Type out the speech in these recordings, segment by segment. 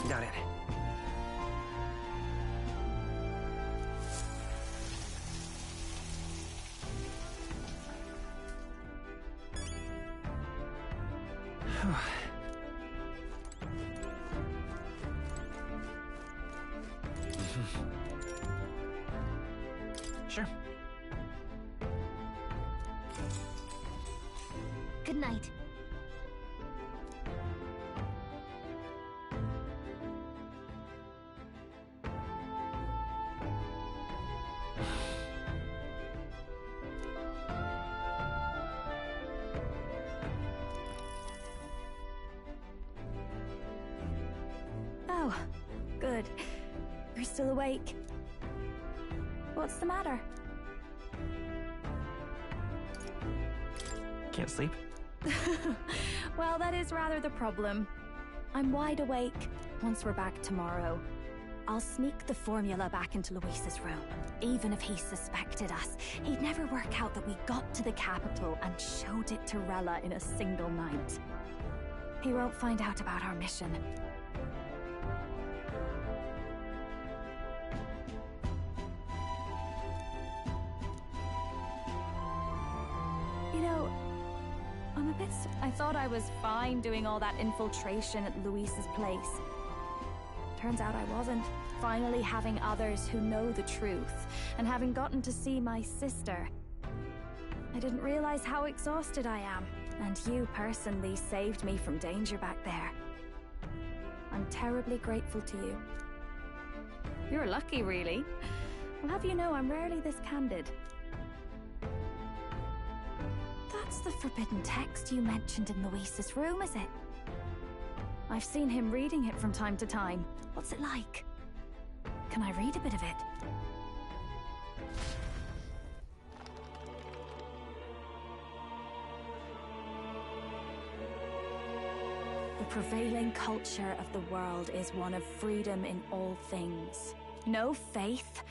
Got it. Sure. Good night. Oh, good. You're still awake. What's the matter? Can't sleep? Well, that is rather the problem. I'm wide awake. Once we're back tomorrow, I'll sneak the formula back into Luis's room. Even if he suspected us, he'd never work out that we got to the capital and showed it to Rella in a single night. He won't find out about our mission. You know, I thought I was fine doing all that infiltration at Luis's place. Turns out I wasn't. Finally having others who know the truth, and having gotten to see my sister. I didn't realize how exhausted I am, and you personally saved me from danger back there. I'm terribly grateful to you. You're lucky, really. I'll have you know I'm rarely this candid. That's the forbidden text you mentioned in Luis's room, is it? I've seen him reading it from time to time. What's it like? Can I read a bit of it? The prevailing culture of the world is one of freedom in all things. No faith,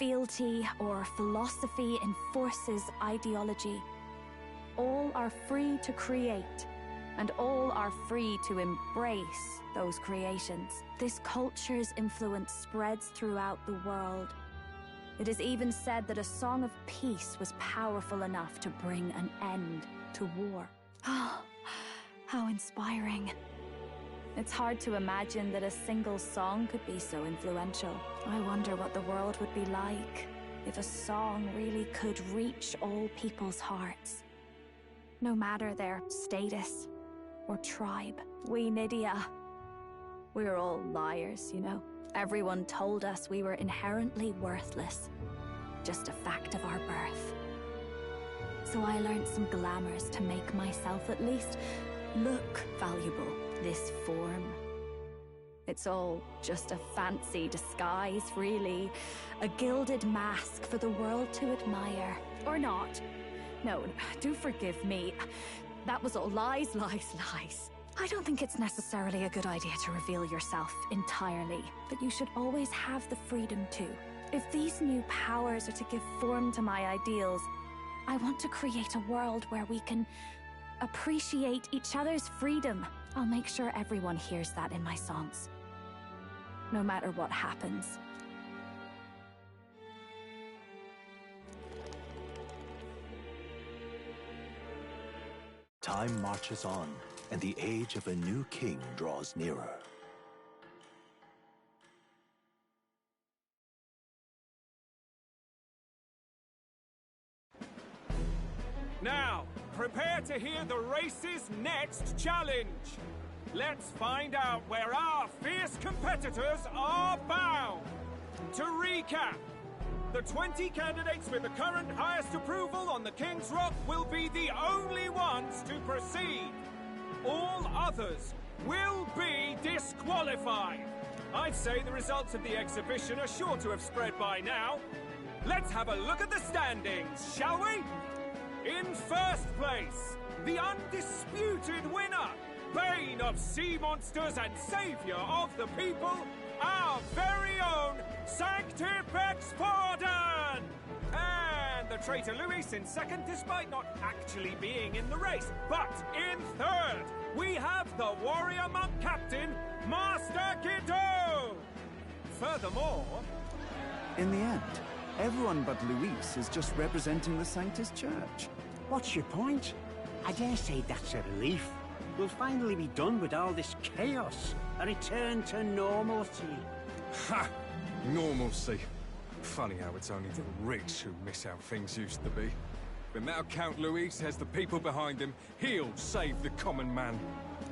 fealty, or philosophy enforces ideology. All are free to create, and all are free to embrace those creations. This culture's influence spreads throughout the world. It is even said that a song of peace was powerful enough to bring an end to war. Oh, how inspiring. It's hard to imagine that a single song could be so influential. I wonder what the world would be like if a song really could reach all people's hearts. No matter their status or tribe. We Nydia, we're all liars, you know. Everyone told us we were inherently worthless. Just a fact of our birth. So I learned some glamours to make myself at least look valuable. This form. It's all just a fancy disguise, really. A gilded mask for the world to admire. Or not. No, do forgive me. That was all lies, lies, lies. I don't think it's necessarily a good idea to reveal yourself entirely, but you should always have the freedom to. If these new powers are to give form to my ideals, I want to create a world where we can appreciate each other's freedom. I'll make sure everyone hears that in my songs. No matter what happens. Time marches on, and the age of a new king draws nearer. Now, prepare to hear the race's next challenge. Let's find out where our fierce competitors are bound. To recap, the 20 candidates with the current highest approval on the King's Rock will be the only ones to proceed. All others will be disqualified. I'd say the results of the exhibition are sure to have spread by now. Let's have a look at the standings, shall we? In first place, the undisputed winner, bane of sea monsters and savior of the people, our very own Sanctifex Pardon! And the traitor Luis in second, despite not actually being in the race. But in third, we have the warrior monk captain, Master Guido! Furthermore... In the end, everyone but Luis is just representing the Sanctus Church. What's your point? I dare say that's a relief. We'll finally be done with all this chaos. A return to normalcy. Ha! Normalcy. Funny how it's only the rich who miss how things used to be. But now Count Luis has the people behind him. He'll save the common man.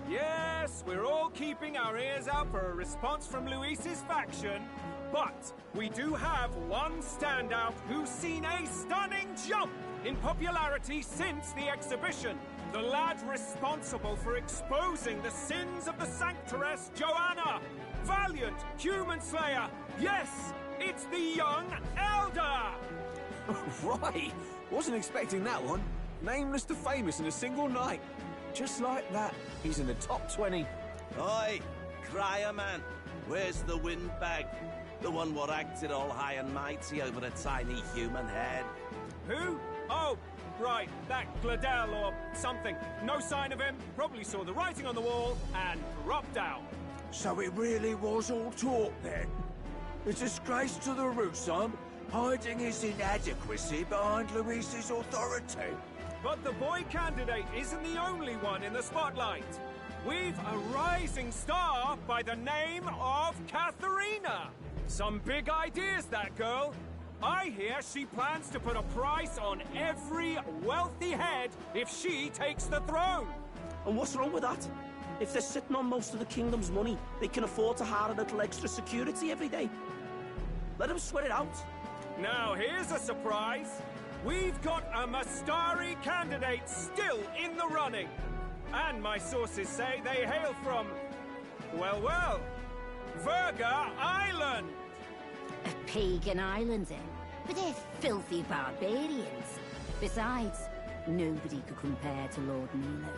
Yes, we're all keeping our ears out for a response from Luis's faction. But we do have one standout who's seen a stunning jump in popularity since the exhibition. The lad responsible for exposing the sins of the Sanctress Joanna. Valiant human slayer. Yes, it's the young elder. Right. Wasn't expecting that one. Nameless to famous in a single night. Just like that, he's in the top 20. Oi, crier man. Where's the windbag? The one what acted all high and mighty over a tiny human head. Who? Oh, right, that Gladel or something. No sign of him, probably saw the writing on the wall and dropped out. So it really was all talk then? A disgrace to the Rusum, hiding his inadequacy behind Luis's authority. But the boy candidate isn't the only one in the spotlight. We've a rising star by the name of Katharina. Some big ideas, that girl. I hear she plans to put a price on every wealthy head if she takes the throne. And what's wrong with that? If they're sitting on most of the kingdom's money, they can afford to hire a little extra security every day. Let them sweat it out. Now here's a surprise. We've got a Mastari candidate still in the running. And my sources say they hail from, well, Verga Island. A pagan island, eh? But they're filthy barbarians. Besides, nobody could compare to Lord Milo.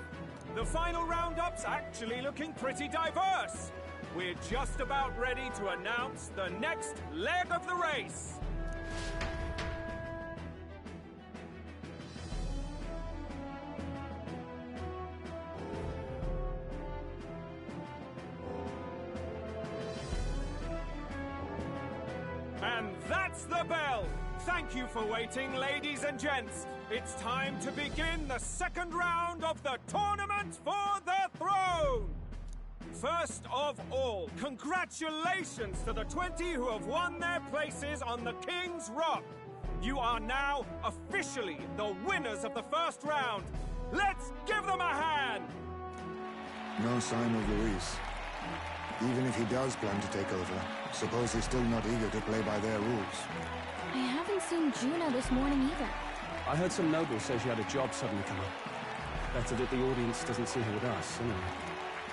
The final roundup's actually looking pretty diverse. We're just about ready to announce the next leg of the race. And that's the bell! Thank you for waiting, ladies and gents. It's time to begin the second round of the tournament for the throne! First of all, congratulations to the 20 who have won their places on the King's Rock. You are now officially the winners of the first round. Let's give them a hand! No sign of Luis. Even if he does plan to take over, suppose he's still not eager to play by their rules. I haven't seen Juno this morning either. I heard some nobles say she had a job suddenly come up. Better that the audience doesn't see her with us, anyway.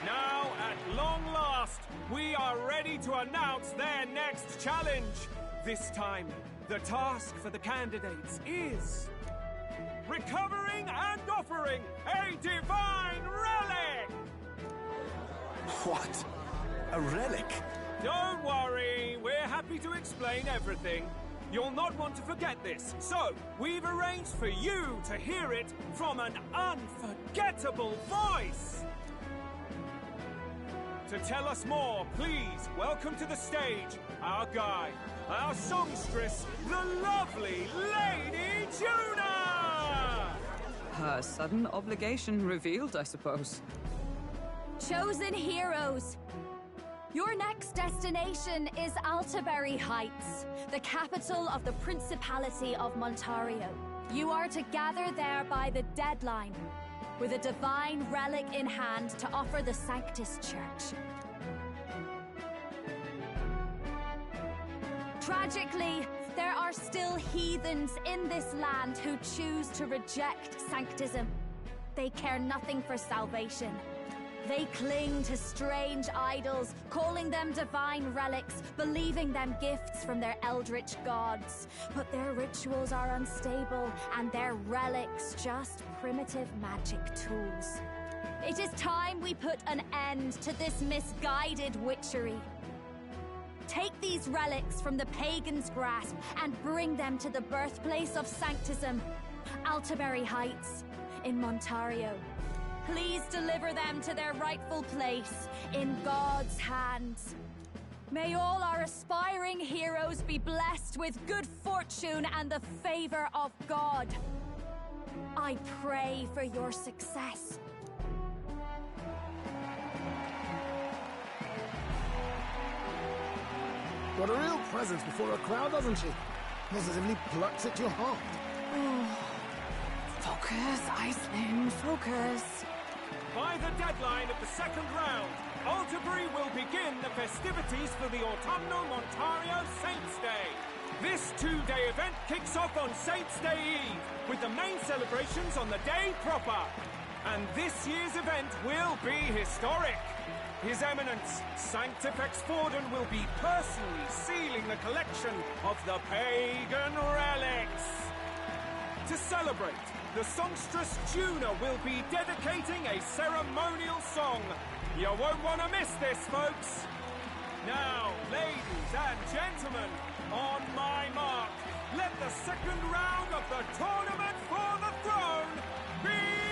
Now, at long last, we are ready to announce their next challenge. This time, the task for the candidates is... recovering and offering a divine relic! What? A relic? Don't worry, we're happy to explain everything. You'll not want to forget this, so we've arranged for you to hear it from an unforgettable voice. To tell us more, please welcome to the stage our guide, our songstress, the lovely Lady Juna! Her sudden obligation revealed, I suppose. Chosen heroes! Your next destination is Altaberry Heights, the capital of the Principality of Montario. You are to gather there by the deadline, with a divine relic in hand to offer the Sanctus Church. Tragically, there are still heathens in this land who choose to reject Sanctism. They care nothing for salvation. They cling to strange idols, calling them divine relics, believing them gifts from their eldritch gods. But their rituals are unstable, and their relics just primitive magic tools. It is time we put an end to this misguided witchery. Take these relics from the pagan's grasp and bring them to the birthplace of Sanctism, Altabury Heights, in Montario. Please deliver them to their rightful place in God's hands. May all our aspiring heroes be blessed with good fortune and the favor of God. I pray for your success. Got a real presence before a crowd, doesn't she? Positively plucks at your heart. Oh. Focus, Iceland, focus. By the deadline of the second round, Altabury will begin the festivities for the autumnal Montario Saints' Day. This two-day event kicks off on Saints' Day Eve, with the main celebrations on the day proper. And this year's event will be historic. His Eminence, Sanctifex Forden, will be personally sealing the collection of the pagan relics. To celebrate, the songstress Juna will be dedicating a ceremonial song. You won't want to miss this, folks. Now, ladies and gentlemen, on my mark, let the second round of the Tournament for the Throne begin!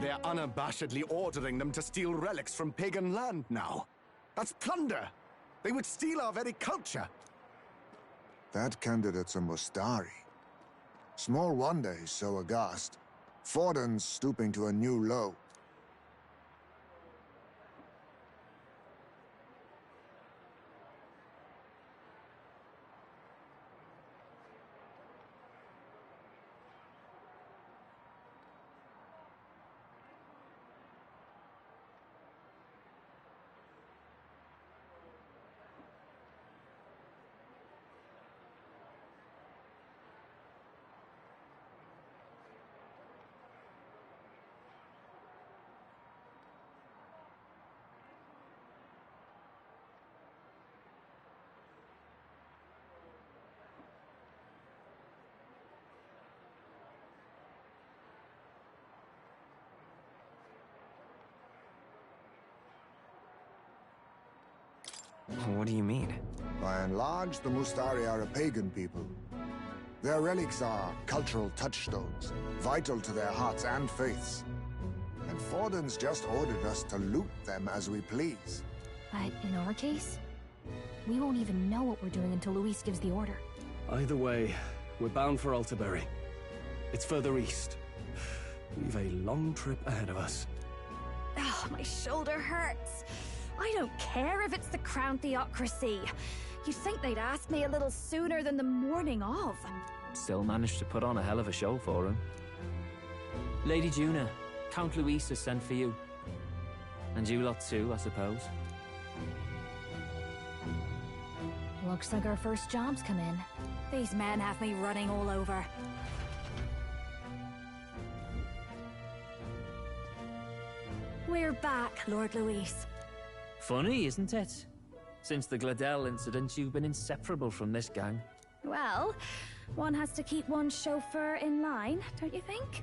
They're unabashedly ordering them to steal relics from pagan land now. That's plunder! They would steal our very culture! That candidate's a Mustari. Small wonder he's so aghast. Forden's stooping to a new low. What do you mean? By and large, the Mustari are a pagan people. Their relics are cultural touchstones, vital to their hearts and faiths. And Forden's just ordered us to loot them as we please. But in our case, we won't even know what we're doing until Luis gives the order. Either way, we're bound for Altabury. It's further east. We've a long trip ahead of us. Oh, my shoulder hurts. I don't care if it's the Crown Theocracy. You'd think they'd ask me a little sooner than the morning of. Still managed to put on a hell of a show for him. Lady Juna, Count Luis has sent for you. And you lot too, I suppose. Looks like our first job's come in. These men have me running all over. We're back, Lord Luis. Funny, isn't it? Since the Gladell incident, you've been inseparable from this gang. Well, one has to keep one's chauffeur in line, don't you think?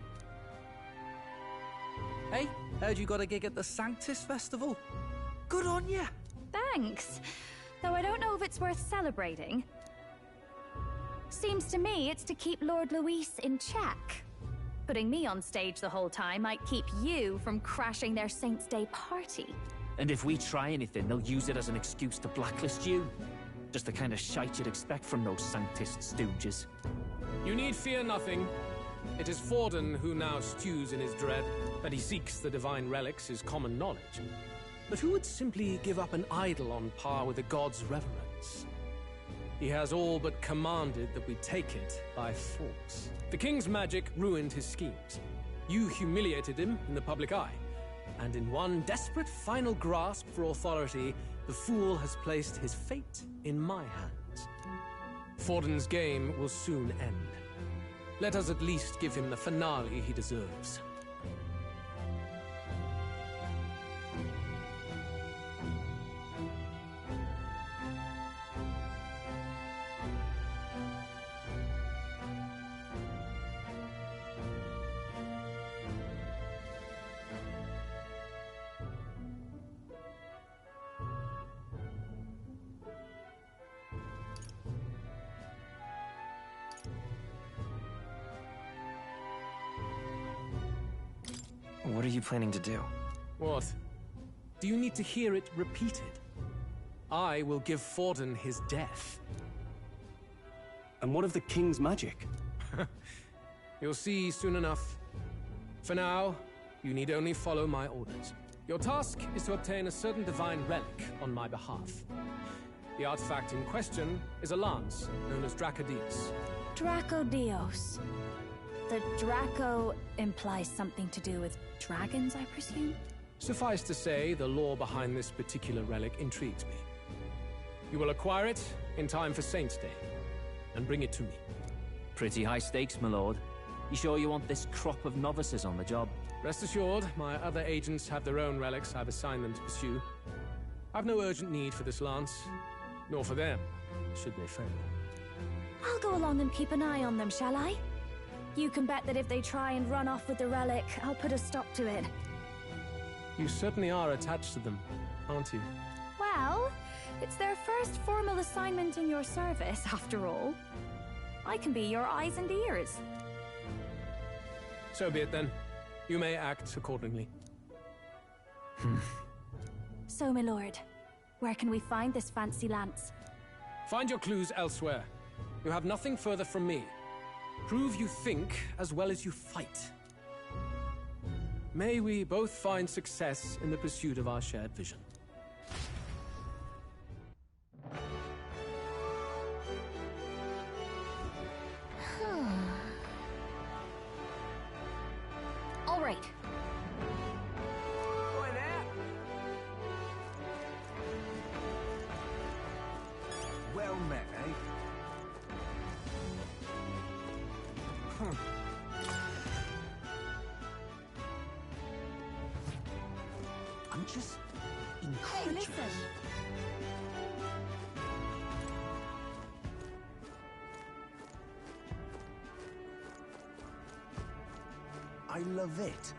Hey, heard you got a gig at the Sanctis Festival. Good on ya! Thanks. Though I don't know if it's worth celebrating. Seems to me it's to keep Lord Luis in check. Putting me on stage the whole time might keep you from crashing their Saints' Day party. And if we try anything, they'll use it as an excuse to blacklist you. Just the kind of shite you'd expect from those Sanctist stooges. You need fear nothing. It is Forden who now stews in his dread. That he seeks the divine relics is common knowledge. But who would simply give up an idol on par with a god's reverence? He has all but commanded that we take it by force. The king's magic ruined his schemes. You humiliated him in the public eye. And in one desperate final grasp for authority, the fool has placed his fate in my hands. Forden's game will soon end. Let us at least give him the finale he deserves. What are you planning to do? What? Do you need to hear it repeated? I will give Forden his death. And what of the king's magic? You'll see soon enough. For now, you need only follow my orders. Your task is to obtain a certain divine relic on my behalf. The artifact in question is a lance known as Dracodios. Dracodios. The Draco implies something to do with dragons, I presume? Suffice to say, the lore behind this particular relic intrigues me. You will acquire it in time for Saint's Day, and bring it to me. Pretty high stakes, my lord. You sure you want this crop of novices on the job? Rest assured, my other agents have their own relics I've assigned them to pursue. I've no urgent need for this lance, nor for them, should they fail. I'll go along and keep an eye on them, shall I? You can bet that if they try and run off with the relic, I'll put a stop to it. You certainly are attached to them, aren't you? Well, it's their first formal assignment in your service, after all. I can be your eyes and ears. So be it then. You may act accordingly. So, my lord, where can we find this fancy lance? Find your clues elsewhere. You have nothing further from me. Prove you think as well as you fight. May we both find success in the pursuit of our shared vision. All right. Boy, there. Well met, eh? I'm just Hey, listen. I love it.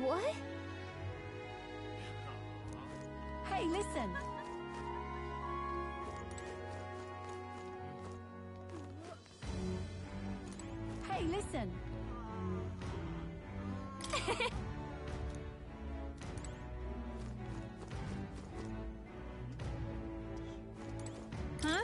What? Hey, listen. Hey, listen. Huh?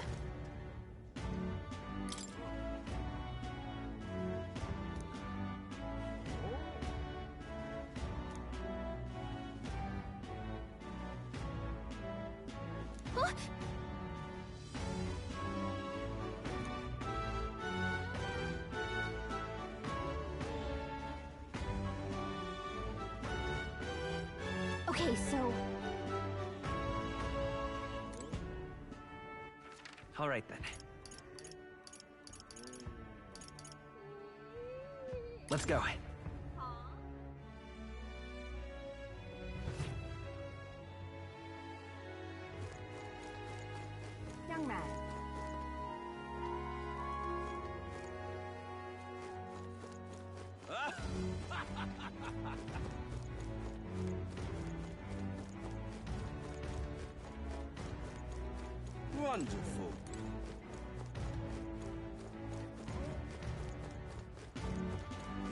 Huh? Okay, so... All right, then. Let's go. Young man. Wonderful.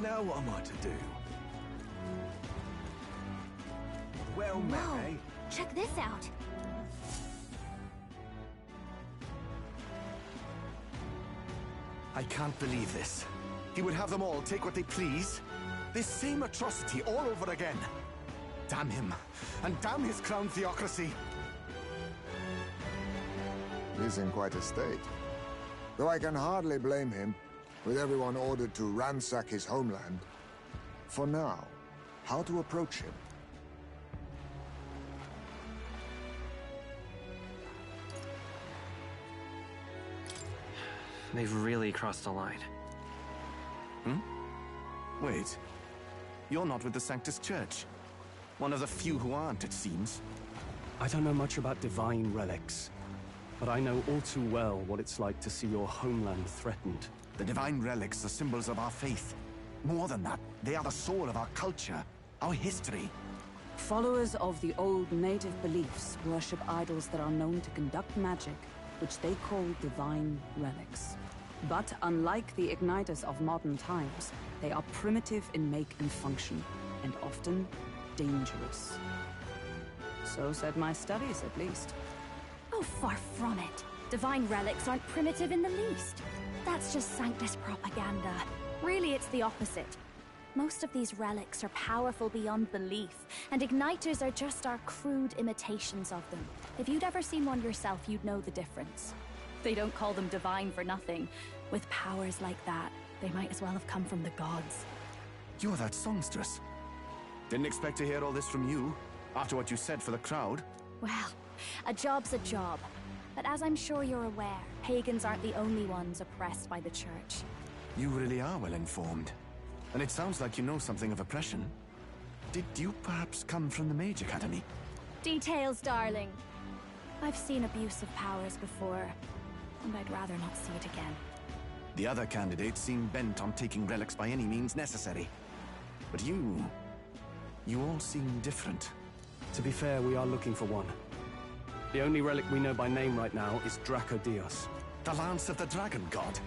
Now what am I to do? Well met, Whoa, eh? check this out. I can't believe this. He would have them all take what they please. This same atrocity all over again. Damn him. And damn his crown theocracy. He's in quite a state. Though I can hardly blame him, with everyone ordered to ransack his homeland. For now, how to approach him? They've really crossed a line. Wait. You're not with the Sanctus Church. One of the few who aren't, it seems. I don't know much about divine relics, but I know all too well what it's like to see your homeland threatened. The divine relics are symbols of our faith. More than that, they are the soul of our culture, our history. Followers of the old native beliefs worship idols that are known to conduct magic, which they call divine relics. But unlike the igniters of modern times, they are primitive in make and function, and often dangerous. So said my studies, at least. Oh, far from it. Divine relics aren't primitive in the least. That's just Sanctus propaganda. Really, it's the opposite. Most of these relics are powerful beyond belief, and igniters are just our crude imitations of them. If you'd ever seen one yourself, you'd know the difference. They don't call them divine for nothing. With powers like that, they might as well have come from the gods. You're that songstress. Didn't expect to hear all this from you, after what you said for the crowd. Well, a job's a job. But as I'm sure you're aware, pagans aren't the only ones oppressed by the church. You really are well informed. And it sounds like you know something of oppression. Did you perhaps come from the Mage Academy? Details, darling. I've seen abuse of powers before, and I'd rather not see it again. The other candidates seem bent on taking relics by any means necessary. But you all seem different. To be fair, we are looking for one. The only relic we know by name right now is Dracodios. The Lance of the Dragon God.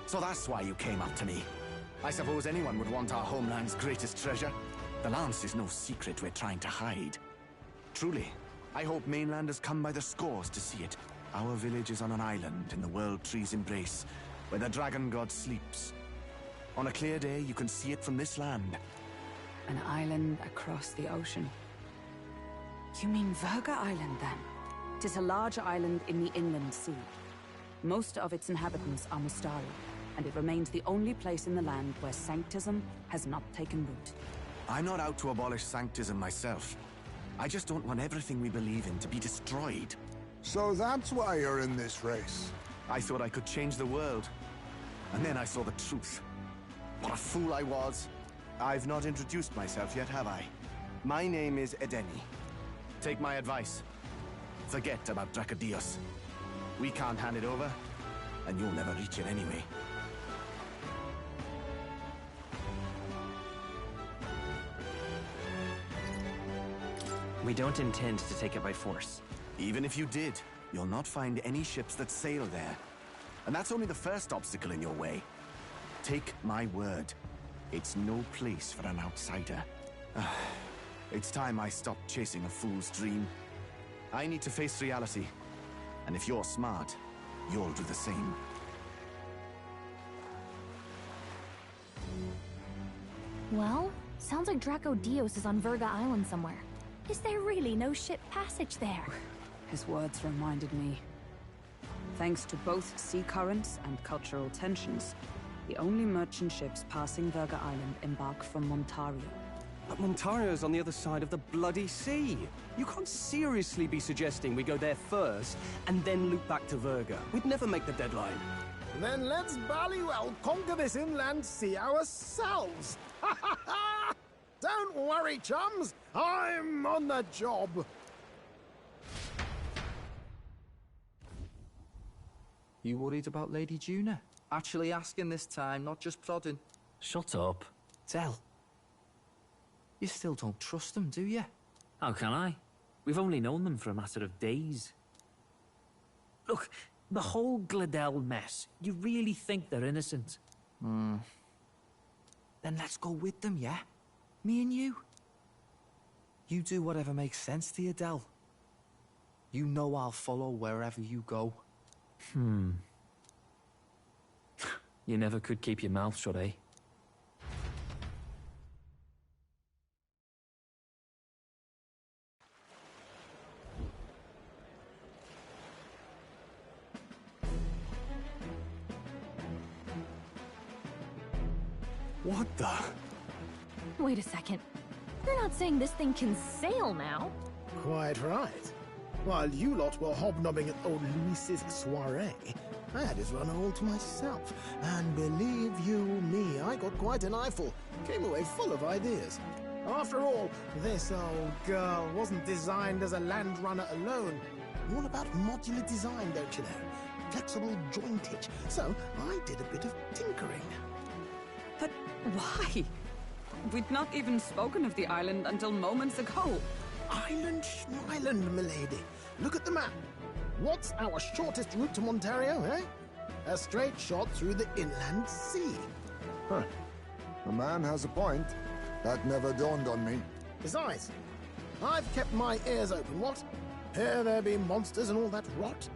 So that's why you came up to me. I suppose anyone would want our homeland's greatest treasure. The Lance is no secret we're trying to hide. Truly, I hope mainlanders come by the scores to see it. Our village is on an island in the World Tree's embrace, where the Dragon God sleeps. On a clear day, you can see it from this land. An island across the ocean. You mean Verga Island, then? 'Tis a large island in the inland sea. Most of its inhabitants are Mustari, and it remains the only place in the land where Sanctism has not taken root. I'm not out to abolish Sanctism myself. I just don't want everything we believe in to be destroyed. So that's why you're in this race. I thought I could change the world. And then I saw the truth. What a fool I was. I've not introduced myself yet, have I? My name is Edeni. Take my advice. Forget about Dracodios. We can't hand it over, and you'll never reach it anyway. We don't intend to take it by force. Even if you did, you'll not find any ships that sail there. And that's only the first obstacle in your way. Take my word. It's no place for an outsider. It's time I stopped chasing a fool's dream. I need to face reality. And if you're smart, you'll do the same. Well, sounds like Dracodios is on Verga Island somewhere. Is there really no ship passage there? His words reminded me. Thanks to both sea currents and cultural tensions, the only merchant ships passing Verga Island embark from Montario. But Montario's on the other side of the bloody sea. You can't seriously be suggesting we go there first and then loop back to Verga. We'd never make the deadline. Then let's bally well conquer this inland sea ourselves. Ha ha ha! Don't worry, chums. I'm on the job. You worried about Lady Juna? Actually asking this time, not just prodding. Shut up. Tell. You still don't trust them, do you? How can I? We've only known them for a matter of days. Look, the whole Gladell mess, you really think they're innocent? Then let's go with them, yeah? Me and you. You do whatever makes sense to you, Del. You know I'll follow wherever you go. You never could keep your mouth shut, eh? What the? Wait a second. You're not saying this thing can sail now? Quite right. While you lot were hobnobbing at old Luis's soiree, I had his run all to myself. And believe you me, I got quite an eyeful. Came away full of ideas. After all, this old girl wasn't designed as a land runner alone. All about modular design, don't you know? Flexible jointage. So I did a bit of tinkering. But why? We'd not even spoken of the island until moments ago. Island Schmyland, milady. Look at the map. What's our shortest route to Montario, eh? A straight shot through the inland sea. Huh. The man has a point. That never dawned on me. Besides, I've kept my ears open, what? Here there be monsters and all that rot.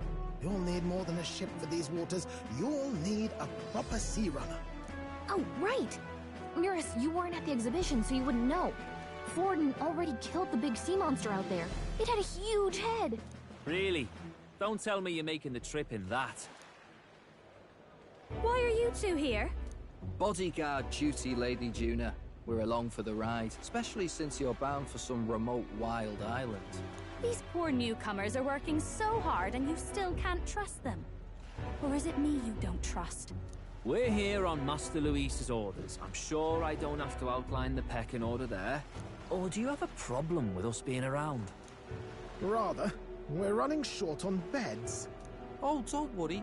You'll need more than a ship for these waters. You'll need a proper sea runner. Oh, right! Miris, you weren't at the exhibition, so you wouldn't know. Forden already killed the big sea monster out there. It had a huge head. Really? Don't tell me you're making the trip in that. Why are you two here? Bodyguard duty, Lady Juna. We're along for the ride, especially since you're bound for some remote wild island. These poor newcomers are working so hard and you still can't trust them. Or is it me you don't trust? We're here on Master Luis's orders. I'm sure I don't have to outline the pecking order there. Or do you have a problem with us being around? Rather. We're running short on beds. Oh, don't worry.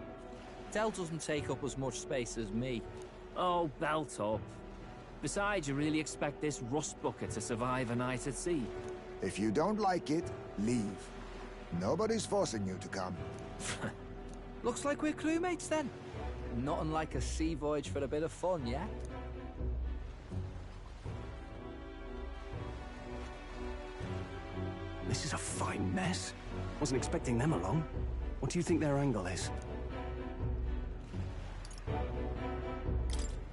Del doesn't take up as much space as me. Oh, belt up. Besides, you really expect this rust bucket to survive a night at sea? If you don't like it, leave. Nobody's forcing you to come. Looks like we're crewmates then. Nothing like a sea voyage for a bit of fun, yeah? This is a fine mess. Wasn't expecting them along. What do you think their angle is?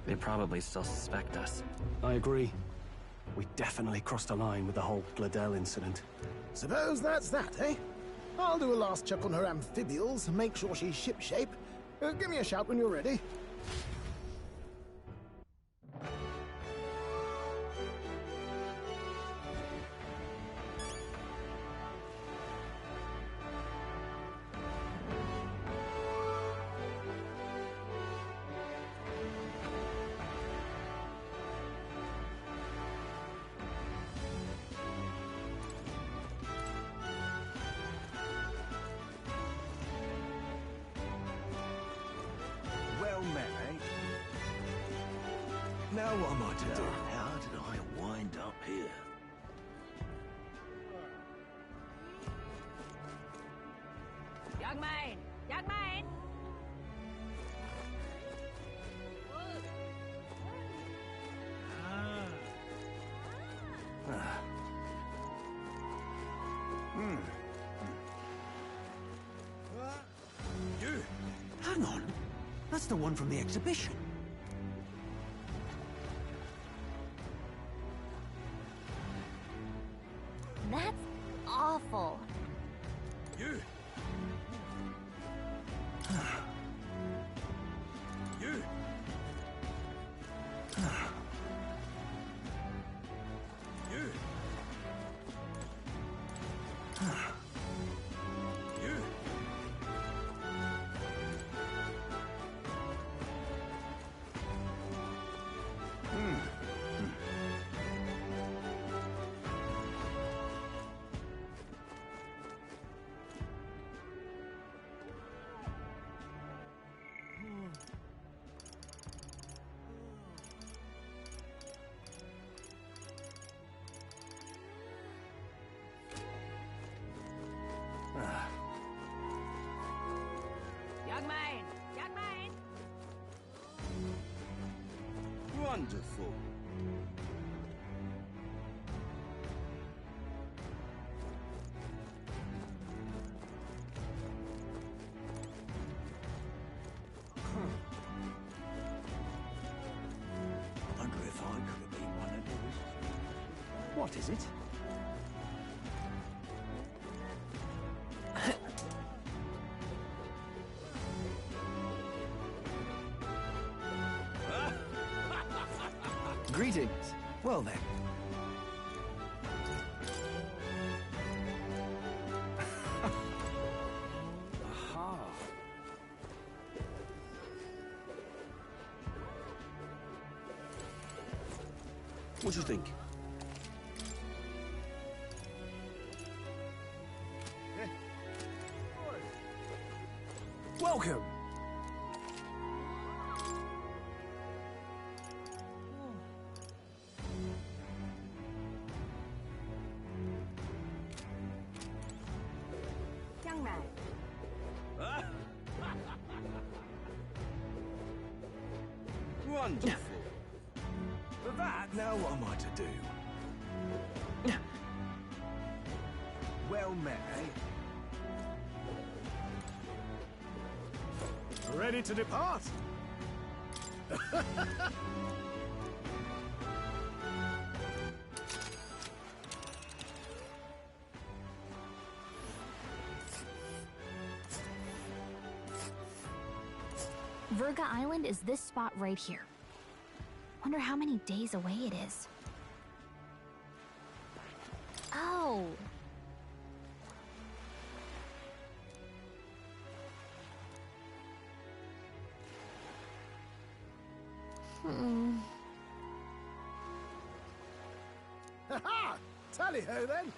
They probably still suspect us. I agree. We definitely crossed a line with the whole Gladel incident. Suppose that's that, eh? I'll do a last check on her amphibials, make sure she's shipshape. Give me a shout when you're ready. Well met, eh? Now what am I to do? How did I wind up here? Young man! Young man! You? Hang on. That's the one from the exhibition. That's awful. You? You? You? You? Young man! Young man! Wonderful. I wonder if I could have been one of those. What is it? Greetings. Well then. Aha. What do you think? Welcome! Young man. Wonderful. For that, now what am I to do? Well met, eh? Ready to depart? Verga Island is this spot right here. Wonder how many days away it is. Oh. Ha-ha! Tally-ho, then!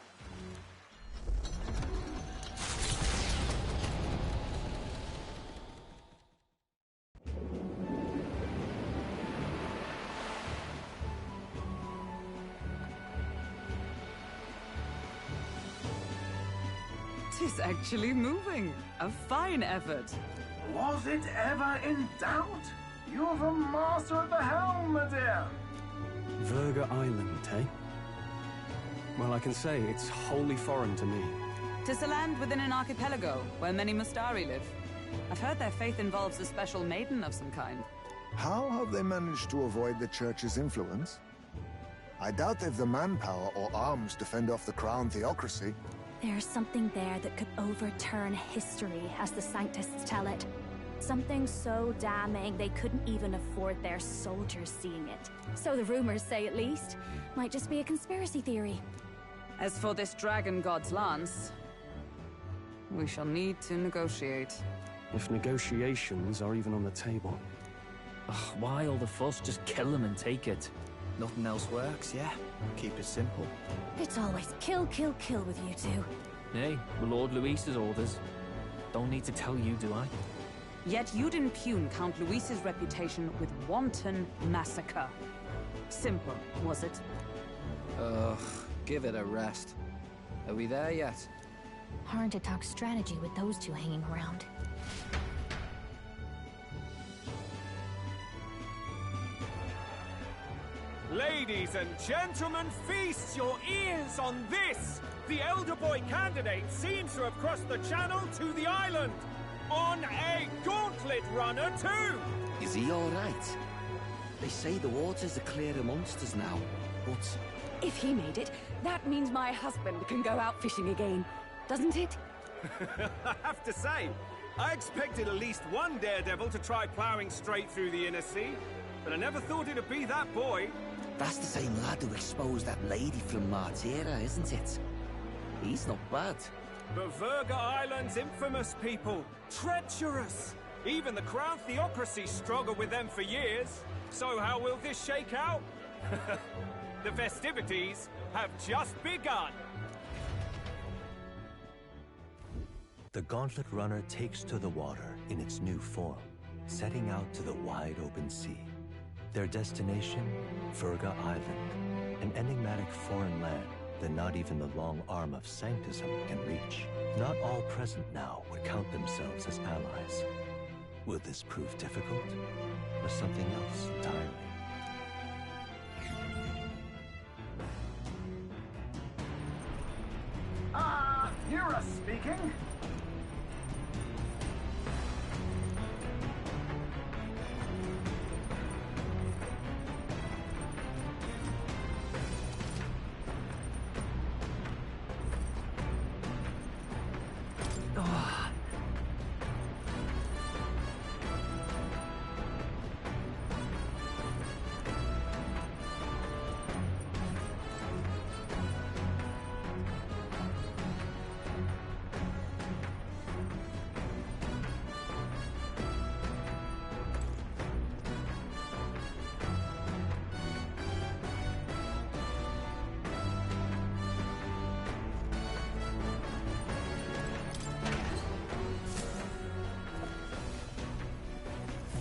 Tis actually moving. A fine effort. Was it ever in doubt? You're the master of the helm, my dear. Verga Island, eh? Well, I can say it's wholly foreign to me. 'Tis a land within an archipelago, where many Mustari live. I've heard their faith involves a special maiden of some kind. How have they managed to avoid the Church's influence? I doubt they've the manpower or arms to fend off the crown theocracy. There's something there that could overturn history, as the Sanctists tell it. Something so damning they couldn't even afford their soldiers seeing it. So the rumors say, at least. Might just be a conspiracy theory. As for this dragon god's lance, we shall need to negotiate. If negotiations are even on the table. Ugh, why all the fuss? Just kill them and take it. Nothing else works, yeah? Keep it simple. It's always kill, kill, kill with you two. Hey, Lord Luis's orders. Don't need to tell you, do I? Yet you'd impugn Count Luis's reputation with wanton massacre. Simple, was it? Ugh, give it a rest. Are we there yet? Hard to talk strategy with those two hanging around. Ladies and gentlemen, feast your ears on this! The elder boy candidate seems to have crossed the channel to the island! On a gauntlet runner, too! Is he all right? They say the waters are clear amongst us now, but... If he made it, that means my husband can go out fishing again, doesn't it? I have to say, I expected at least one daredevil to try ploughing straight through the inner sea, but I never thought it'd be that boy. That's the same lad who exposed that lady from Martira, isn't it? He's not bad. But Verga Island's infamous people. Treacherous! Even the Crown Theocracy struggled with them for years. So how will this shake out? The festivities have just begun. The Gauntlet Runner takes to the water in its new form, setting out to the wide open sea. Their destination, Verga Island, an enigmatic foreign land that not even the long arm of Sanctism can reach. Not all present now would count themselves as allies. Will this prove difficult, or something else entirely? Eurus speaking.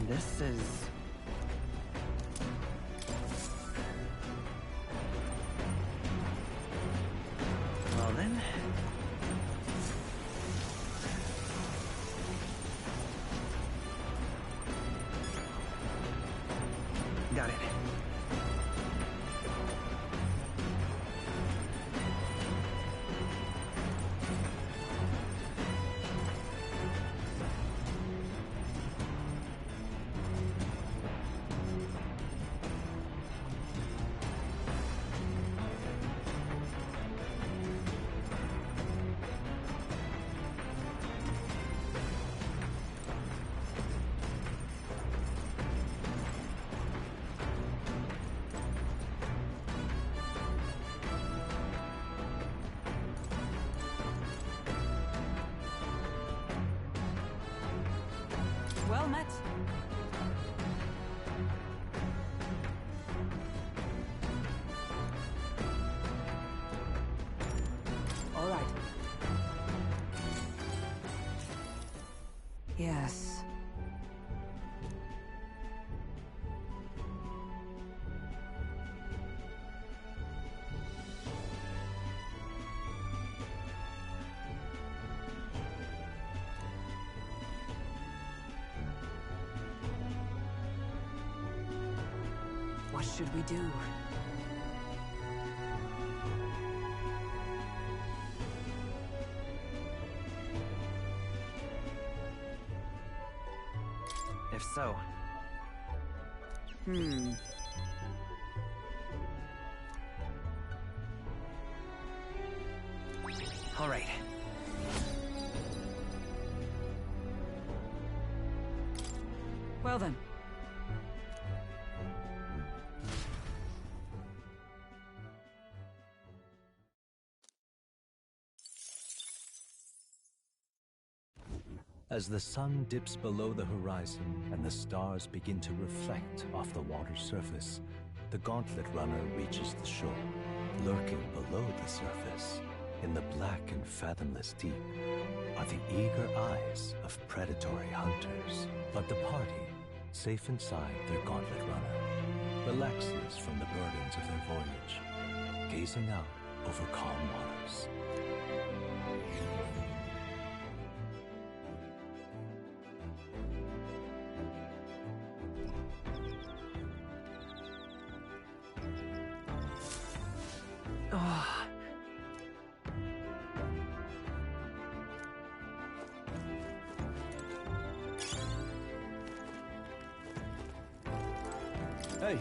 This is... Well then... Well met. All right. Yes. What should we do? If so, all right. Well then. As the sun dips below the horizon and the stars begin to reflect off the water's surface, the Gauntlet Runner reaches the shore. Lurking below the surface, in the black and fathomless deep, are the eager eyes of predatory hunters. But the party, safe inside their Gauntlet Runner, relaxes from the burdens of their voyage, gazing out over calm waters. Hey.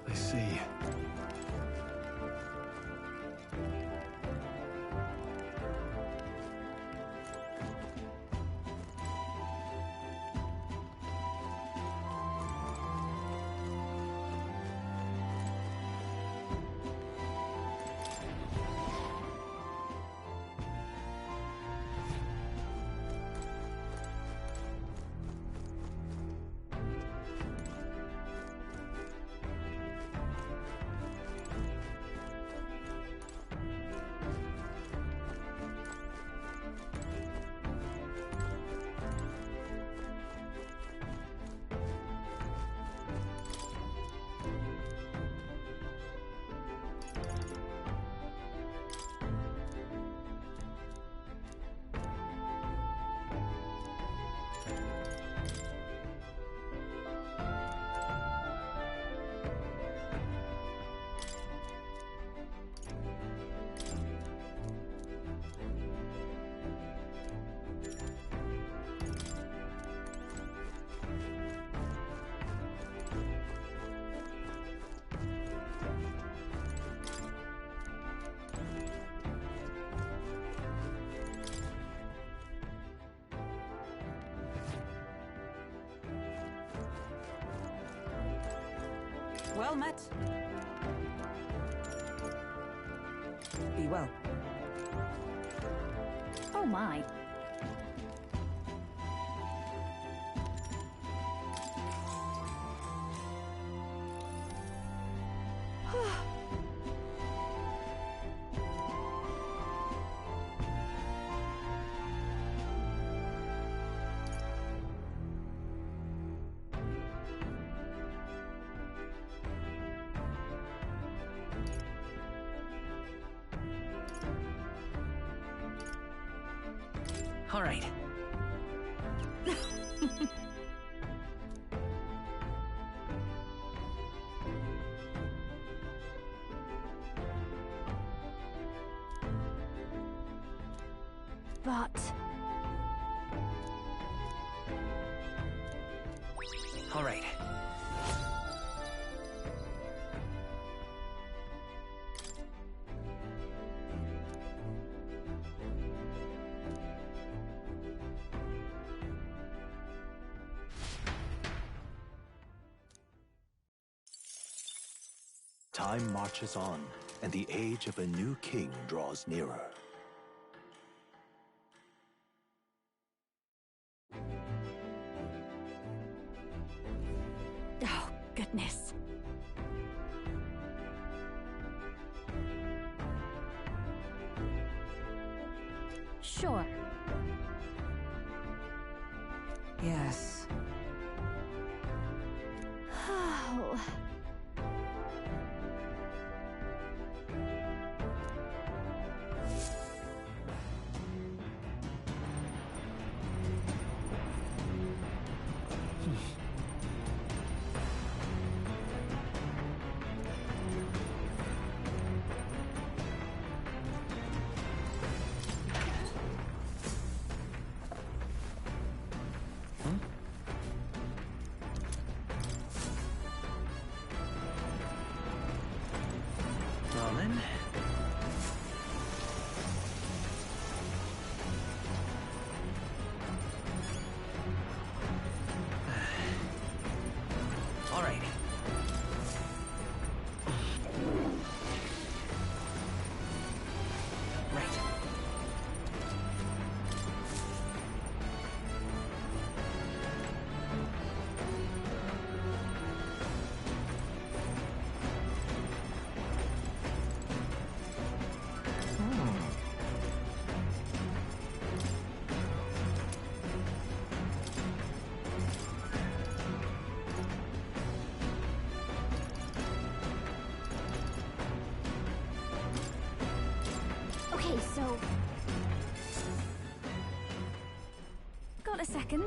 I see. Well met. Be well. Oh my. All right. But... All right. Time marches on, and the age of a new king draws nearer. goodness. Sure. Yes. Oh. Well then. All right. Right. Okay, so... Got a second?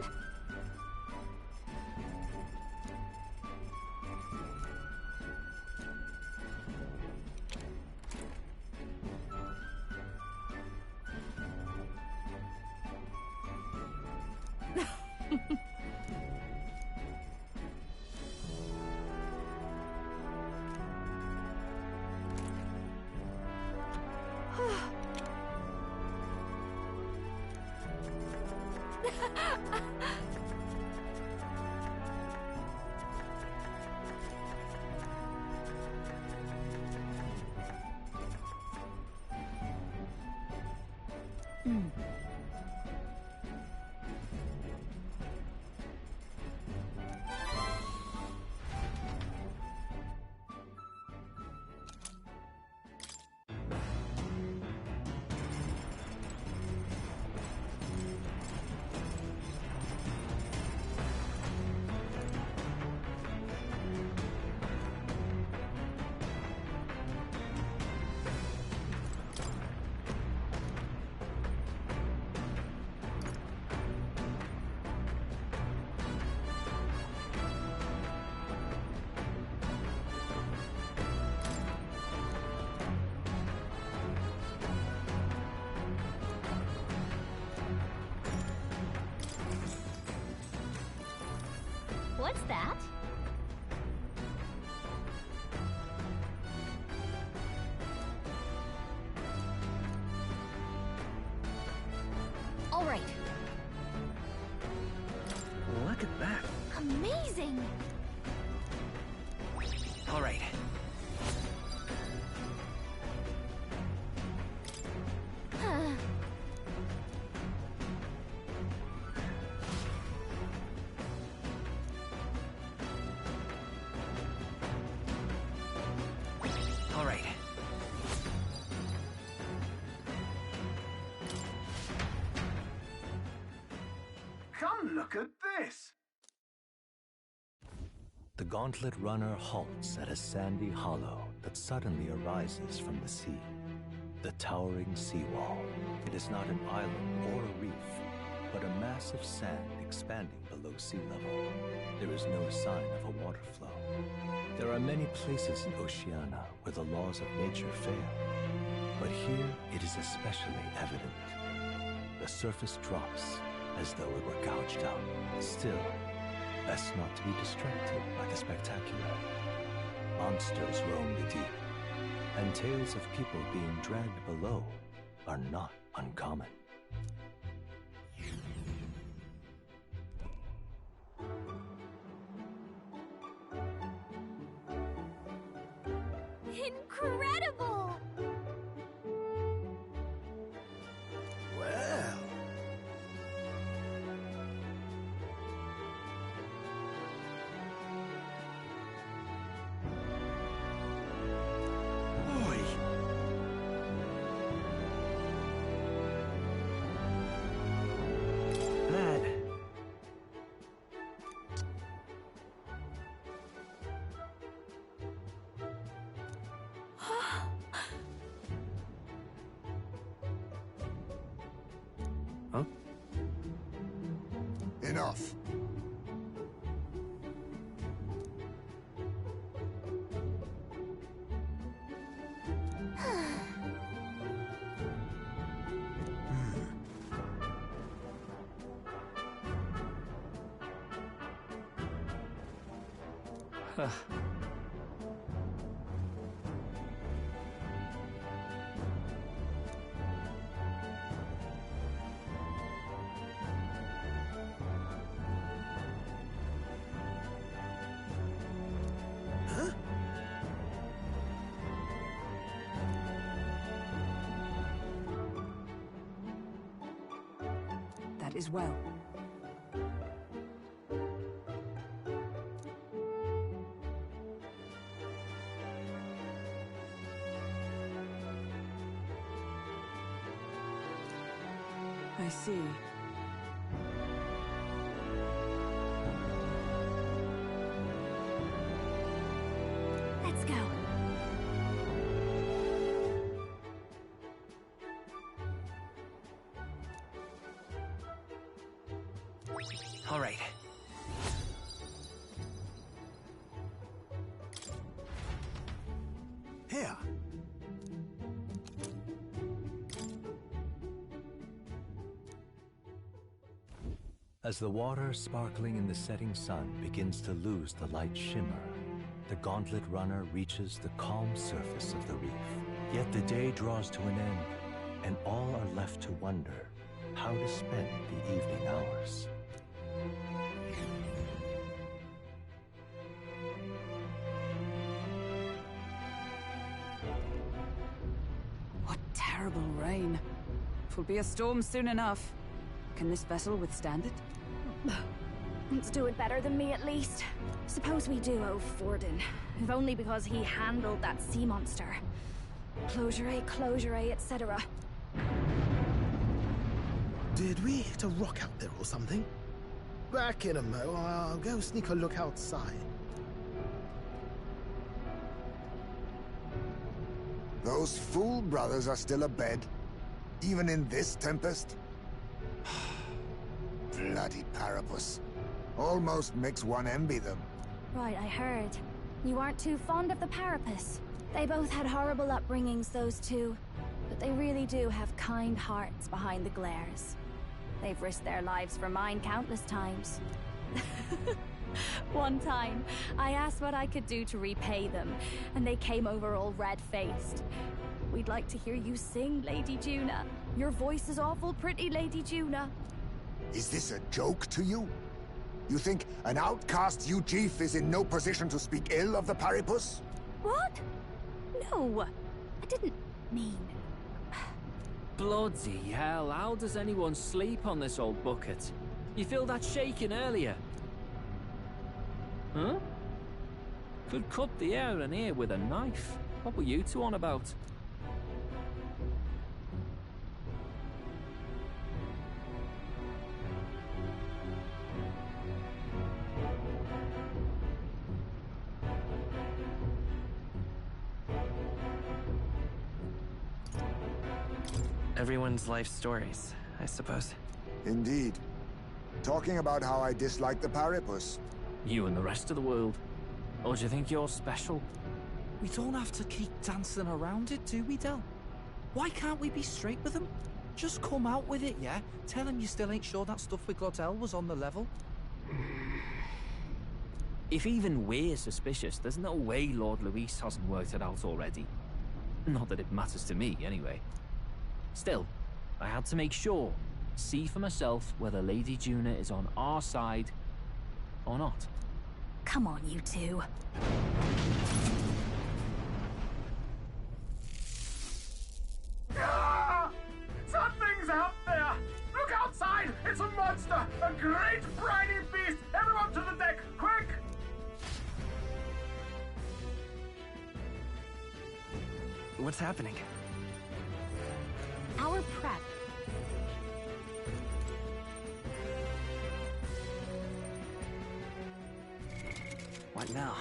What's that? All right. Look at that. Amazing! All right. Huh. All right. Come look at this! The gauntlet runner halts at a sandy hollow that suddenly arises from the sea. The towering seawall. It is not an island or a reef, but a mass of sand expanding below sea level. There is no sign of a water flow. There are many places in Oceania where the laws of nature fail, but here it is especially evident. The surface drops as though it were gouged out. Still, best not to be distracted by the spectacular. Monsters roam the deep, and tales of people being dragged below are not uncommon. Incredible! Well... bad. Huh? Enough. That is well. I see. Let's go. All right. Here. As the water sparkling in the setting sun begins to lose the light shimmer, the gauntlet runner reaches the calm surface of the reef. Yet the day draws to an end, and all are left to wonder how to spend the evening hours. What terrible rain. It will be a storm soon enough. Can this vessel withstand it? Let's do it better than me, at least. Suppose we do owe Forden, if only because he handled that sea monster. Closure, etc. Did we hit a rock out there or something? Back in a mo. I'll go sneak a look outside. Those fool brothers are still abed, even in this tempest. Bloody Parapus. Almost makes one envy them. Right, I heard. You aren't too fond of the Parapus. They both had horrible upbringings, those two. But they really do have kind hearts behind the glares. They've risked their lives for mine countless times. One time, I asked what I could do to repay them, and they came over all red-faced. We'd like to hear you sing, Lady Juna. Your voice is awful pretty, Lady Juna. Is this a joke to you? You think an outcast Ujif is in no position to speak ill of the Paripus? What? No, I didn't mean... Bloody hell, how does anyone sleep on this old bucket? You feel that shaking earlier? Huh? Could cut the air in here with a knife. What were you two on about? Everyone's life stories, I suppose. Indeed. Talking about how I dislike the Paripus. You and the rest of the world. Or do you think you're special? We don't have to keep dancing around it, do we, Del? Why can't we be straight with him? Just come out with it, yeah? Tell him you still ain't sure that stuff with Glottel was on the level. If even we're suspicious, there's no way Lord Luis hasn't worked it out already. Not that it matters to me, anyway. Still, I had to make sure, see for myself whether Lady Juna is on our side or not. Come on, you two. Ah! Something's out there! Look outside! It's a monster! A great briny beast! Everyone to the deck! Quick! What's happening? Our prep. What now?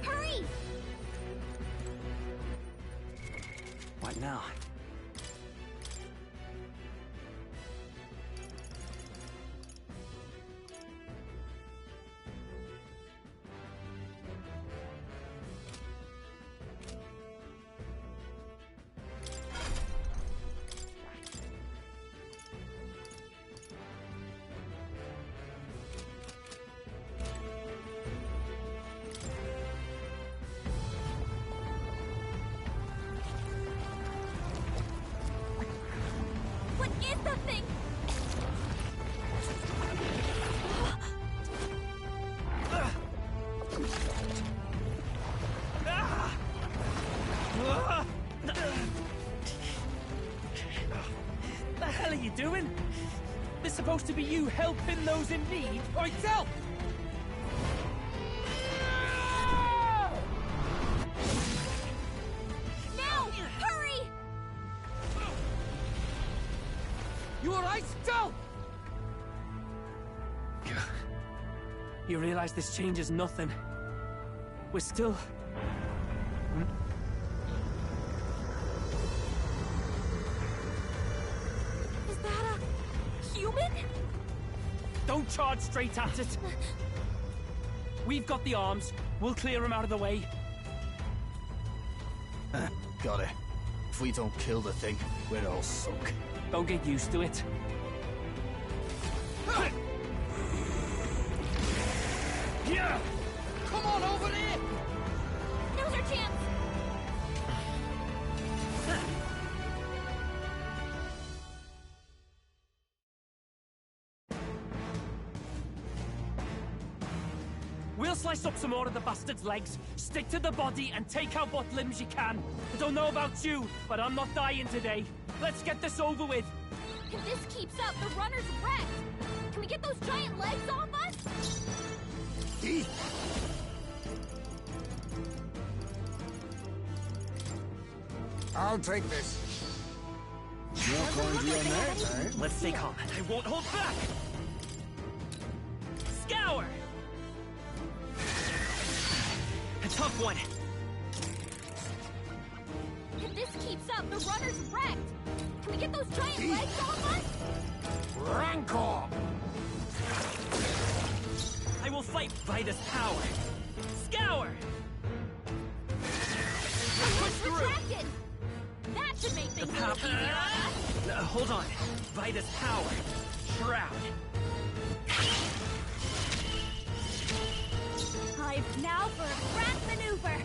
Hurry! What now? What is that thing? The hell are you doing? This supposed to be you helping those in need, or itself? Now! Hurry! You alright, still? You realize this changes nothing. We're still... Is that a human? Don't charge straight at it. We've got the arms. We'll clear him out of the way. Got it. If we don't kill the thing, we're all sunk. Don't get used to it. Yeah! Come on over there! Now's our chance! We'll slice up some more of the bastard's legs, stick to the body, and take out what limbs you can. I don't know about you, but I'm not dying today. Let's get this over with. If this keeps up, the runner's wrecked! Can we get those giant legs off us? I'll take this. You're going to your neck, eh? Let's stay calm. I won't hold back! Scour! A tough one. If this keeps up, the runner's wrecked! Can we get those giant legs off us? Rancor! I will fight by this power. Scour! Push retracted! That should make things a little easier on us! Hold on. By this power. Shroud. I've now for a grand maneuver.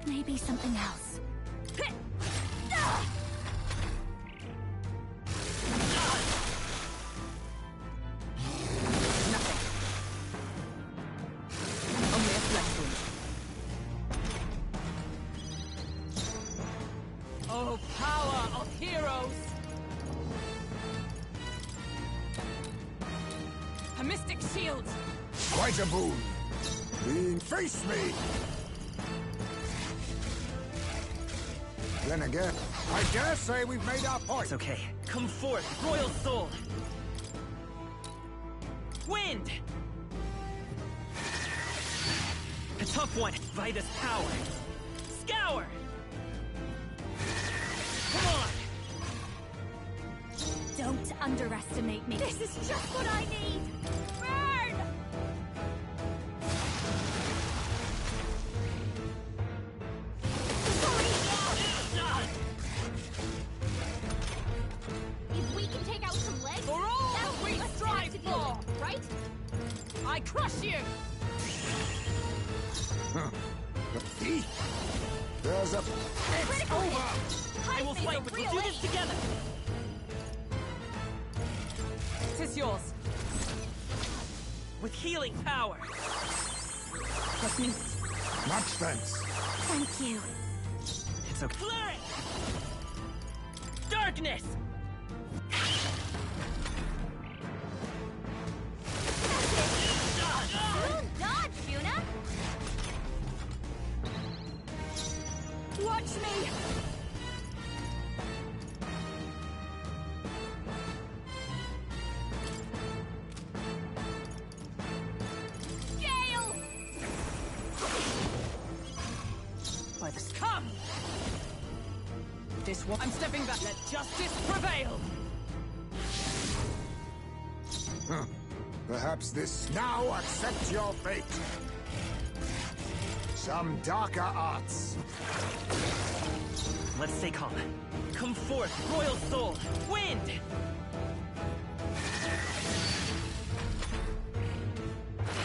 Maybe something else. Only a flesh wound. Oh, power of heroes! A mystic shield! Quite a boon. Face me! Then again, I dare say we've made our point. It's okay. Come forth, royal soul! Wind! A tough one, by this power. Scour! Come on! Don't underestimate me. This is just what I need! Burn! If we can take out some legs, For all that'll we give us strive time to deal with, right? I crush you! There's a... It's over! I will fight, but we'll do this together! Tis yours. With healing power! help me. Much thanks. Thank you. It's okay. Flare! Darkness! Smooth dodge, Juna! Watch me! Gale! By the come! This one. I'm stepping back. Let justice prevail! Huh. Perhaps this now accept your fate. Some darker arts. Let's stay calm. Come forth, royal soul! Wind!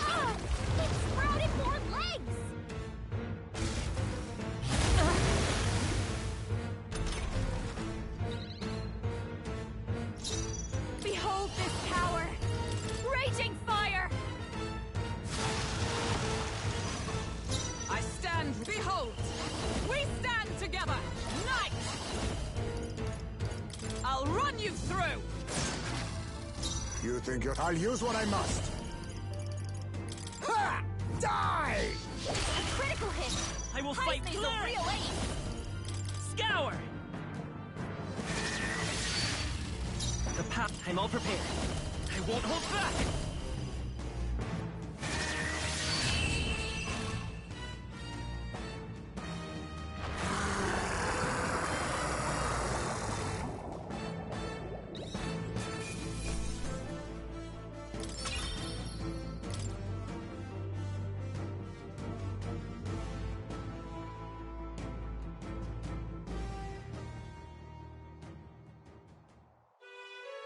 Ah! It sprouted more legs! Behold this power! Raging fire! I stand, behold! We stand together! Knight! I'll run you through! You think you're... I'll use what I must. Ha! Die! A critical hit! I will fight Heisman's clear! a real ace! Scour! The path, I'm all prepared. I won't hold back!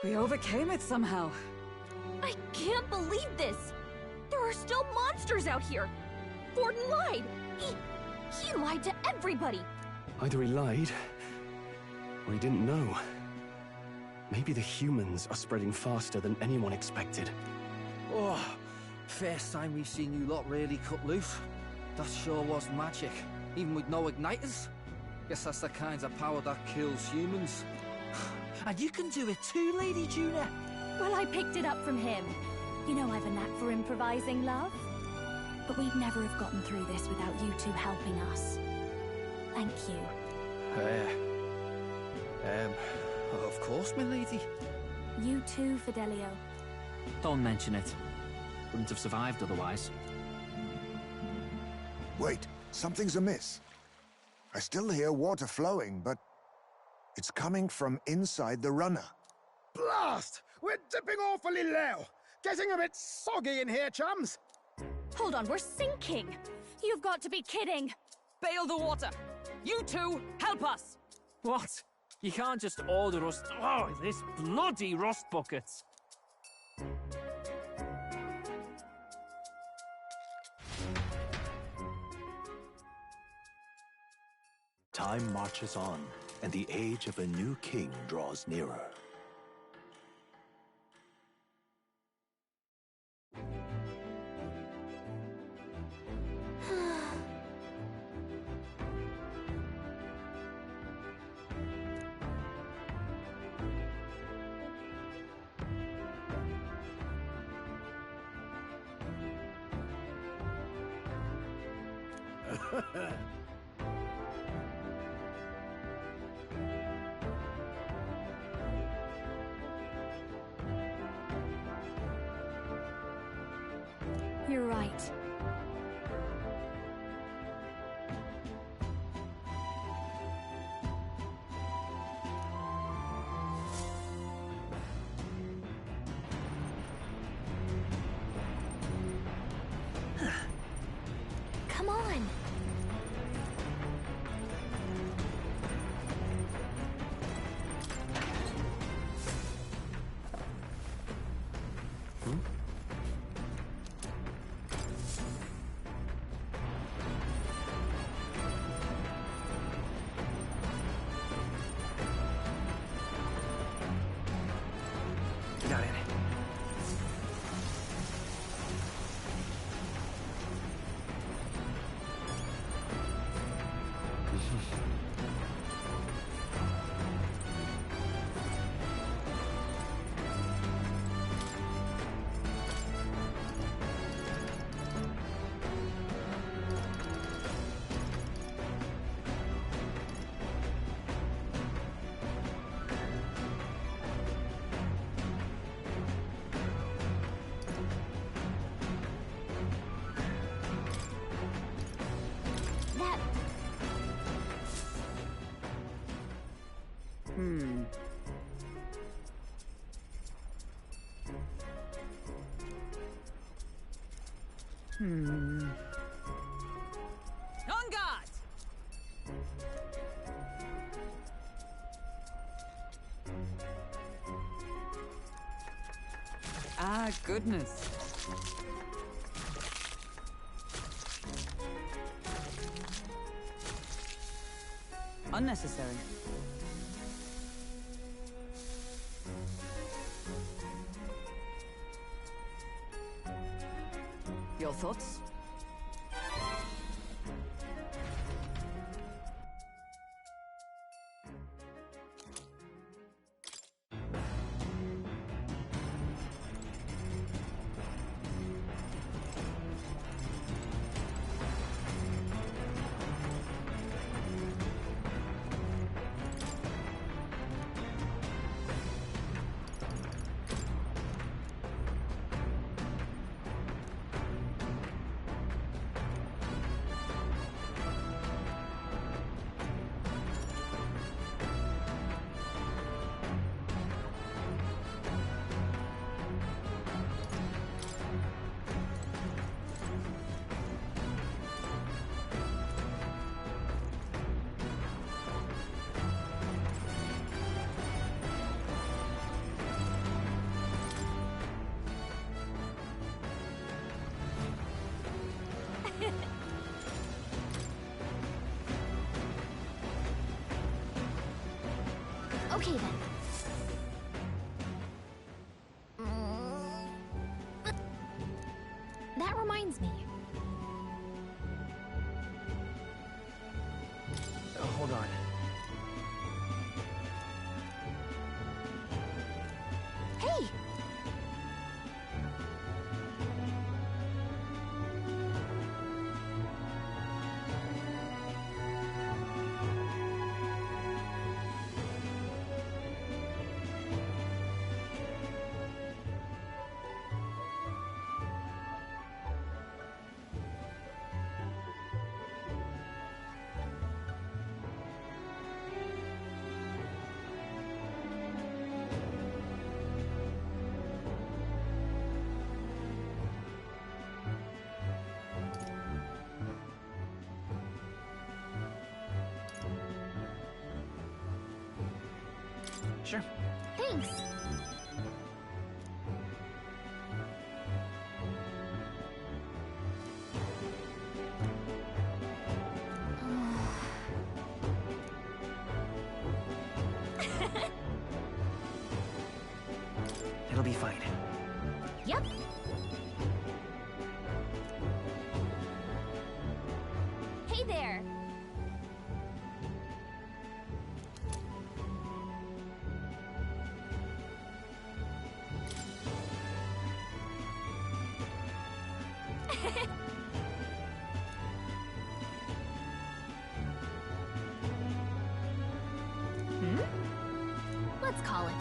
We overcame it somehow. I can't believe this! There are still monsters out here! Forden lied! He lied to everybody! Either he lied, or he didn't know. Maybe the humans are spreading faster than anyone expected. Oh, first time we've seen you lot really cut loose. That sure was magic, even with no igniters. Guess that's the kind of power that kills humans. And you can do it too, Lady Juna. Well, I picked it up from him. You know I've a knack for improvising, love. But we'd never have gotten through this without you two helping us. Thank you. Of course, my lady. You too, Fidelio. Don't mention it. Wouldn't have survived otherwise. Wait, something's amiss. I still hear water flowing, but it's coming from inside the runner. Blast! We're dipping awfully low. Getting a bit soggy in here, chums. Hold on, we're sinking. You've got to be kidding. Bail the water! You two, help us! What? You can't just order us... Oh, this bloody rust buckets! Time marches on, and the age of a new king draws nearer. You're right. Come on! On guard! Ah, goodness. Unnecessary. Your thoughts? Okay then. That reminds me. Oh, hold on. Hey! Sure. Thanks. It'll be fine. Yep. Hey there. Let's call it.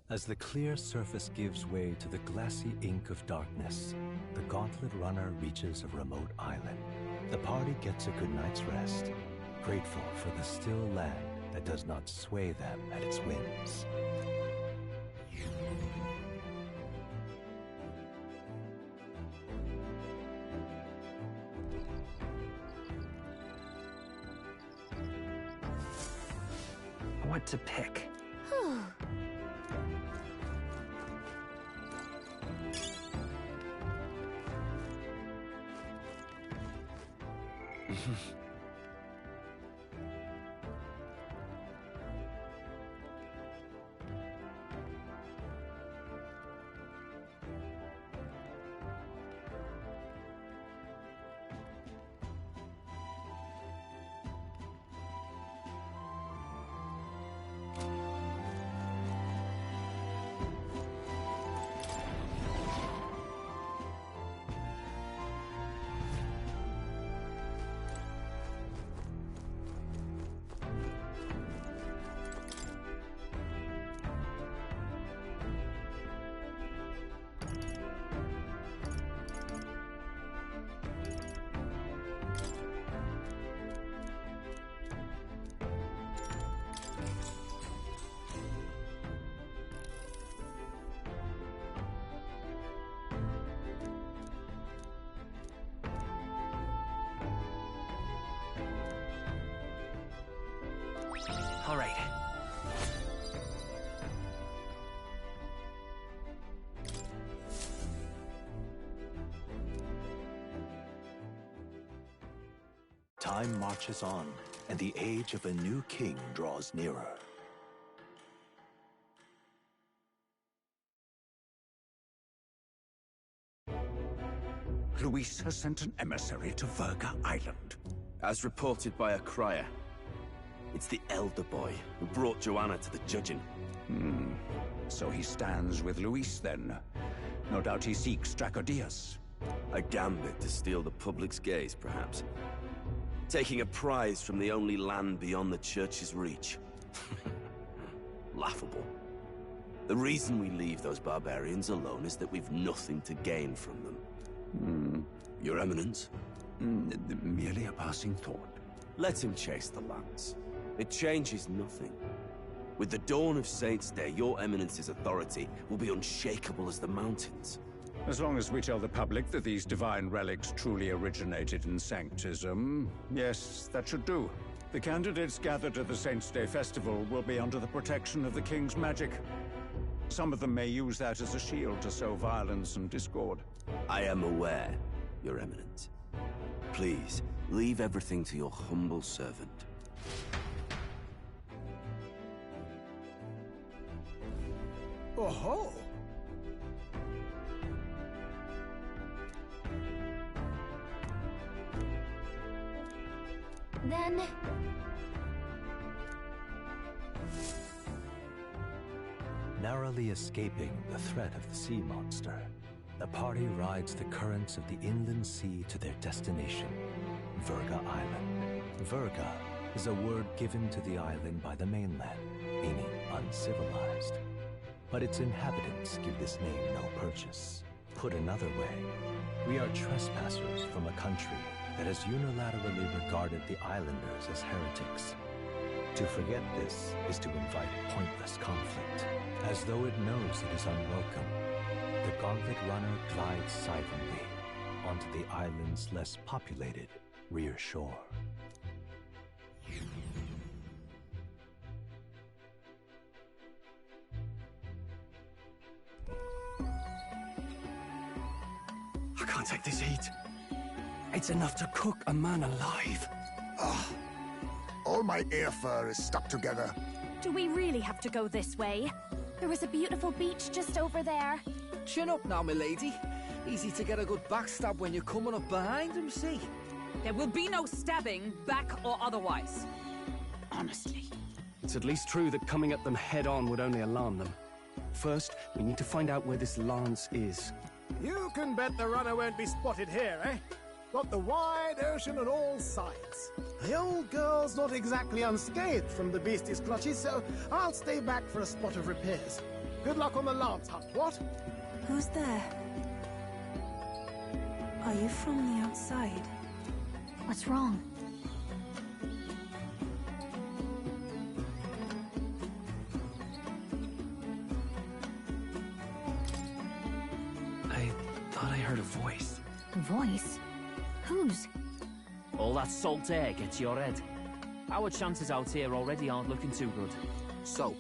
As the clear surface gives way to the glassy ink of darkness, the Gauntlet Runner reaches a remote island. The party gets a good night's rest, grateful for the still land that does not sway them at its whims. What to pick? All right. Time marches on, and the age of a new king draws nearer. Luis has sent an emissary to Verga Island. As reported by a crier. It's the elder boy who brought Joanna to the judging. So he stands with Luis then. No doubt he seeks Dracodius. A gambit to steal the public's gaze, perhaps. Taking a prize from the only land beyond the church's reach. Laughable. The reason we leave those barbarians alone is that we've nothing to gain from them. Your Eminence? Merely a passing thought. Let him chase the lance. It changes nothing. With the dawn of Saints' Day, your Eminence's authority will be unshakable as the mountains. As long as we tell the public that these divine relics truly originated in Sanctism, yes, that should do. The candidates gathered at the Saints' Day Festival will be under the protection of the King's magic. Some of them may use that as a shield to sow violence and discord. I am aware, Your Eminence. Please, leave everything to your humble servant. Oh-ho! Then... Narrowly escaping the threat of the sea monster, the party rides the currents of the inland sea to their destination, Verga Island. Verga is a word given to the island by the mainland, meaning uncivilized. But its inhabitants give this name no purchase. Put another way, we are trespassers from a country that has unilaterally regarded the islanders as heretics. To forget this is to invite pointless conflict. As though it knows it is unwelcome, the Gauntlet Runner glides silently onto the island's less populated rear shore. I can't take this heat. It's enough to cook a man alive. All my ear fur is stuck together. Do we really have to go this way? There is a beautiful beach just over there. Chin up now, milady. Easy to get a good backstab when you're coming up behind him, see? There will be no stabbing, back or otherwise. Honestly. It's at least true that coming at them head-on would only alarm them. First, we need to find out where this lance is. You can bet the runner won't be spotted here, eh? Got the wide ocean on all sides. The old girl's not exactly unscathed from the beastie's clutches, so I'll stay back for a spot of repairs. Good luck on the lance hunt, what? Who's there? Are you from the outside? What's wrong? I thought I heard a voice. A voice? Whose? All that salt air gets your head. Our chances out here already aren't looking too good. So,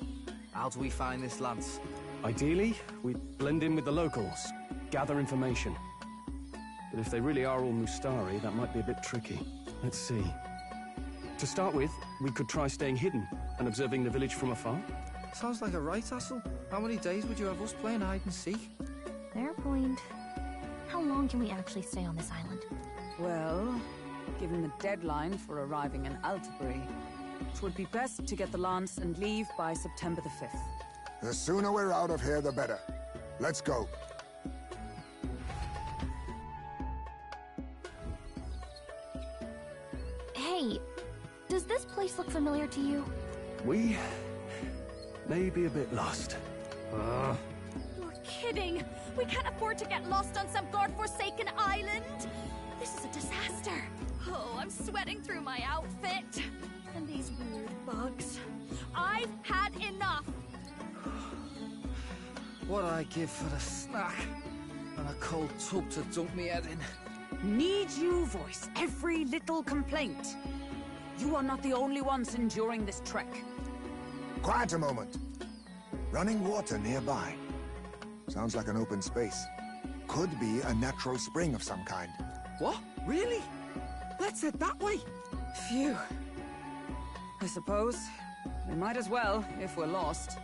how do we find this lance? Ideally, we'd blend in with the locals, gather information. But if they really are all Mustari, that might be a bit tricky. Let's see. To start with, we could try staying hidden and observing the village from afar. Sounds like a right hustle. How many days would you have us playing hide and seek? Fair point. How long can we actually stay on this island? Well, given the deadline for arriving in Altabury, it would be best to get the lance and leave by September the 5th. The sooner we're out of here, the better. Let's go. Hey, does this place look familiar to you? We may be a bit lost. You're kidding! We can't afford to get lost on some godforsaken island! This is a disaster! Oh, I'm sweating through my outfit! And these weird bugs. I've had enough! What I give for a snack and a cold tub to dump me head in. Need you voice every little complaint? You are not the only ones enduring this trek. Quiet a moment. Running water nearby. Sounds like an open space. Could be a natural spring of some kind. What? Really? Let's head that way. Phew. I suppose we might as well if we're lost.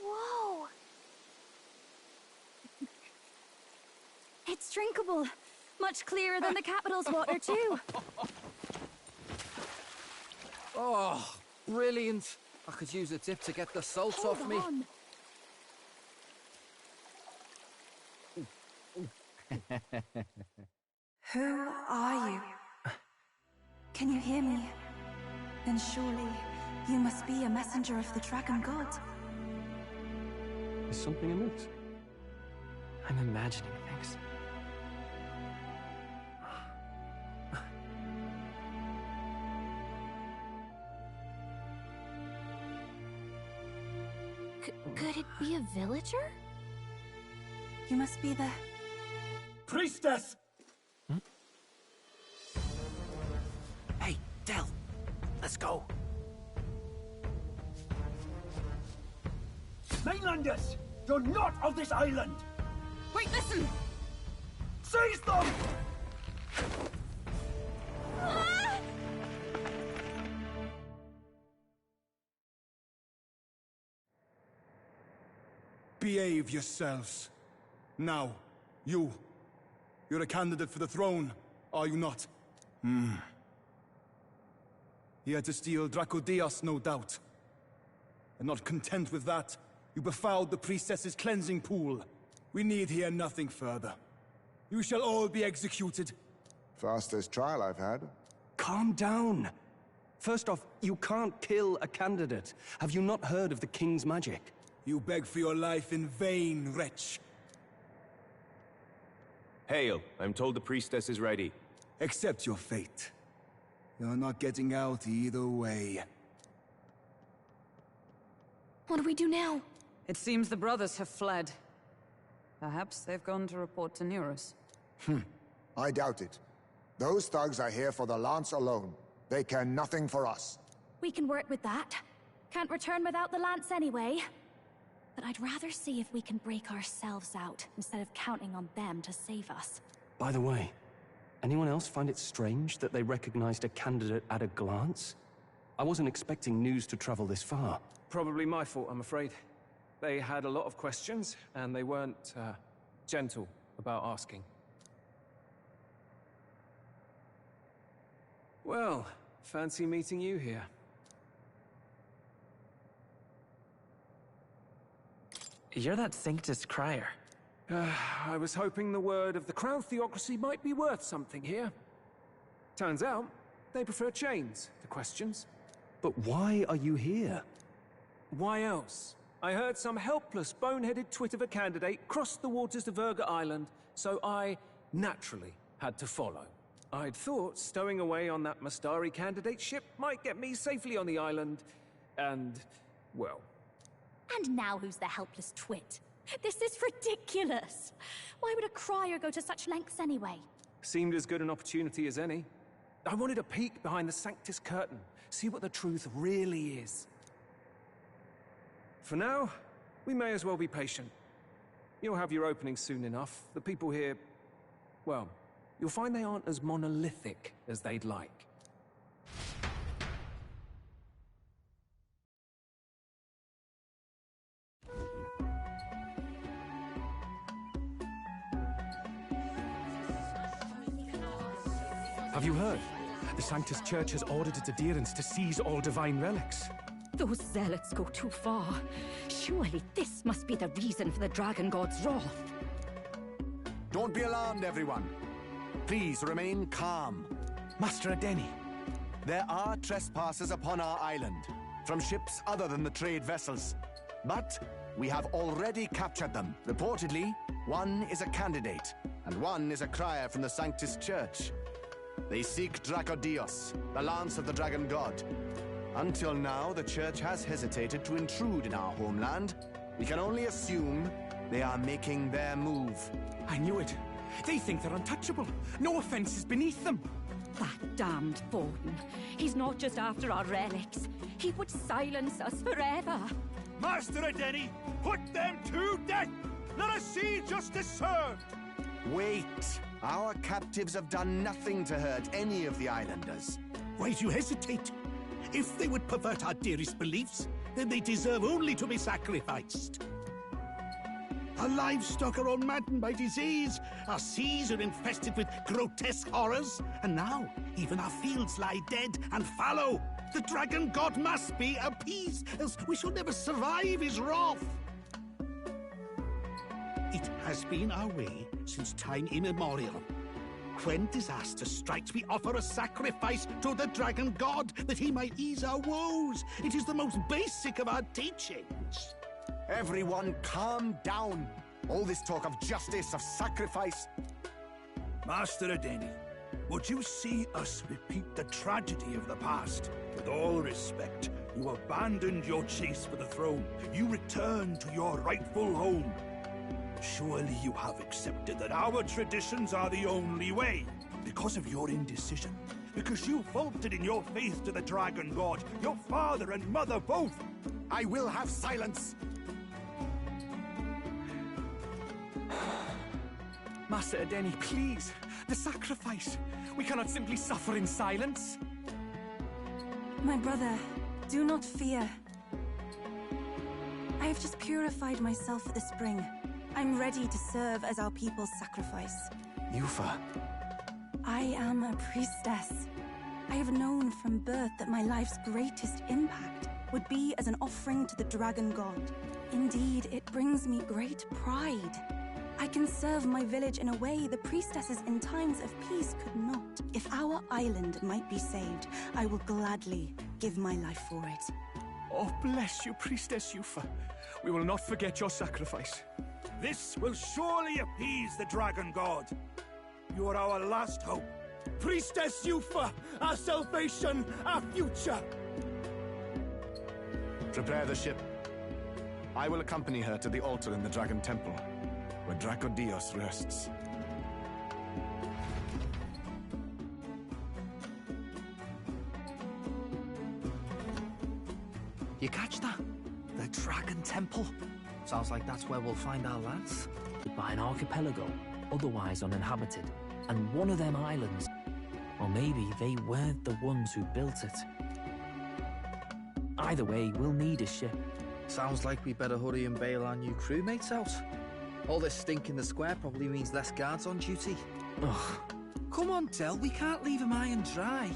Whoa! It's drinkable. Much clearer than the capital's water, too. Oh, brilliant. I could use a dip to get the salt off me. Who are you? Can you hear me? Then surely you must be a messenger of the Dragon God. Is something amiss? I'm imagining things. Could it be a villager? You must be the... Priestess! Hey, Del, let's go. Mainlanders! You're not of this island! Wait, listen! Seize them! Behave yourselves. Now, you're a candidate for the throne, are you not? He had to steal Dracodios, no doubt. And not content with that, you befouled the priestess's cleansing pool. We need hear nothing further. You shall all be executed. Fastest trial I've had. Calm down. First off, you can't kill a candidate. Have you not heard of the king's magic? You beg for your life in vain, wretch. Hail, I'm told the priestess is ready. Accept your fate. You're not getting out either way. What do we do now? It seems the brothers have fled. Perhaps they've gone to report to Neurus. I doubt it. Those thugs are here for the lance alone. They care nothing for us. We can work with that. Can't return without the lance anyway. But I'd rather see if we can break ourselves out, instead of counting on them to save us. By the way, anyone else find it strange that they recognized a candidate at a glance? I wasn't expecting news to travel this far. Probably my fault, I'm afraid. They had a lot of questions, and they weren't, gentle about asking. Well, fancy meeting you here. You're that Sanctus crier. I was hoping the word of the Crown Theocracy might be worth something here. Turns out, they prefer chains to questions. But why are you here? Why else? I heard some helpless, boneheaded twit of a candidate crossed the waters of Verga Island, so I, naturally, had to follow. I'd thought stowing away on that Mustari candidate ship might get me safely on the island, and, well... And now who's the helpless twit? This is ridiculous! Why would a crier go to such lengths anyway? Seemed as good an opportunity as any. I wanted a peek behind the Sanctus curtain, see what the truth really is. For now, we may as well be patient. You'll have your opening soon enough. The people here, well, you'll find they aren't as monolithic as they'd like. Have you heard? The Sanctus Church has ordered its adherents to seize all divine relics. Those zealots go too far. Surely this must be the reason for the Dragon God's wrath. Don't be alarmed, everyone. Please remain calm. Master Adeni. There are trespassers upon our island, from ships other than the trade vessels. But we have already captured them. Reportedly, one is a candidate, and one is a crier from the Sanctus Church. They seek Dracodios, the lance of the Dragon God. Until now, the Church has hesitated to intrude in our homeland. We can only assume they are making their move. I knew it. They think they're untouchable. No offense is beneath them. That damned Forden. He's not just after our relics. He would silence us forever. Master Adeni, put them to death! Let us see justice served! Wait! Our captives have done nothing to hurt any of the islanders. Why do you hesitate? If they would pervert our dearest beliefs, then they deserve only to be sacrificed. Our livestock are all maddened by disease, our seas are infested with grotesque horrors, and now even our fields lie dead and fallow. The dragon god must be appeased, else we shall never survive his wrath. It has been our way since time immemorial. When disaster strikes, we offer a sacrifice to the dragon god that he might ease our woes. It is the most basic of our teachings. Everyone calm down. All this talk of justice, of sacrifice. Master Adeni, would you see us repeat the tragedy of the past? With all respect, you abandoned your chase for the throne. You returned to your rightful home. Surely you have accepted that our traditions are the only way. Because of your indecision. Because you faltered in your faith to the dragon god. Your father and mother both. I will have silence. Master Adeni, please. The sacrifice. We cannot simply suffer in silence. My brother, do not fear. I have just purified myself for the spring. I'm ready to serve as our people's sacrifice. Yufa. I am a priestess. I have known from birth that my life's greatest impact would be as an offering to the dragon god. Indeed, it brings me great pride. I can serve my village in a way the priestesses in times of peace could not. If our island might be saved, I will gladly give my life for it. Oh, bless you, Priestess Yufa. We will not forget your sacrifice. This will surely appease the dragon god. You are our last hope. Priestess Yufa, our salvation, our future. Prepare the ship. I will accompany her to the altar in the Dragon Temple, where Dracodios rests. You catch that? The Dragon Temple. Sounds like that's where we'll find our lads. By an archipelago, otherwise uninhabited, and one of them islands. Or maybe they weren't the ones who built it. Either way, we'll need a ship. Sounds like we better hurry and bail our new crewmates out. All this stink in the square probably means less guards on duty. Ugh. Come on, Del, we can't leave him high and dry.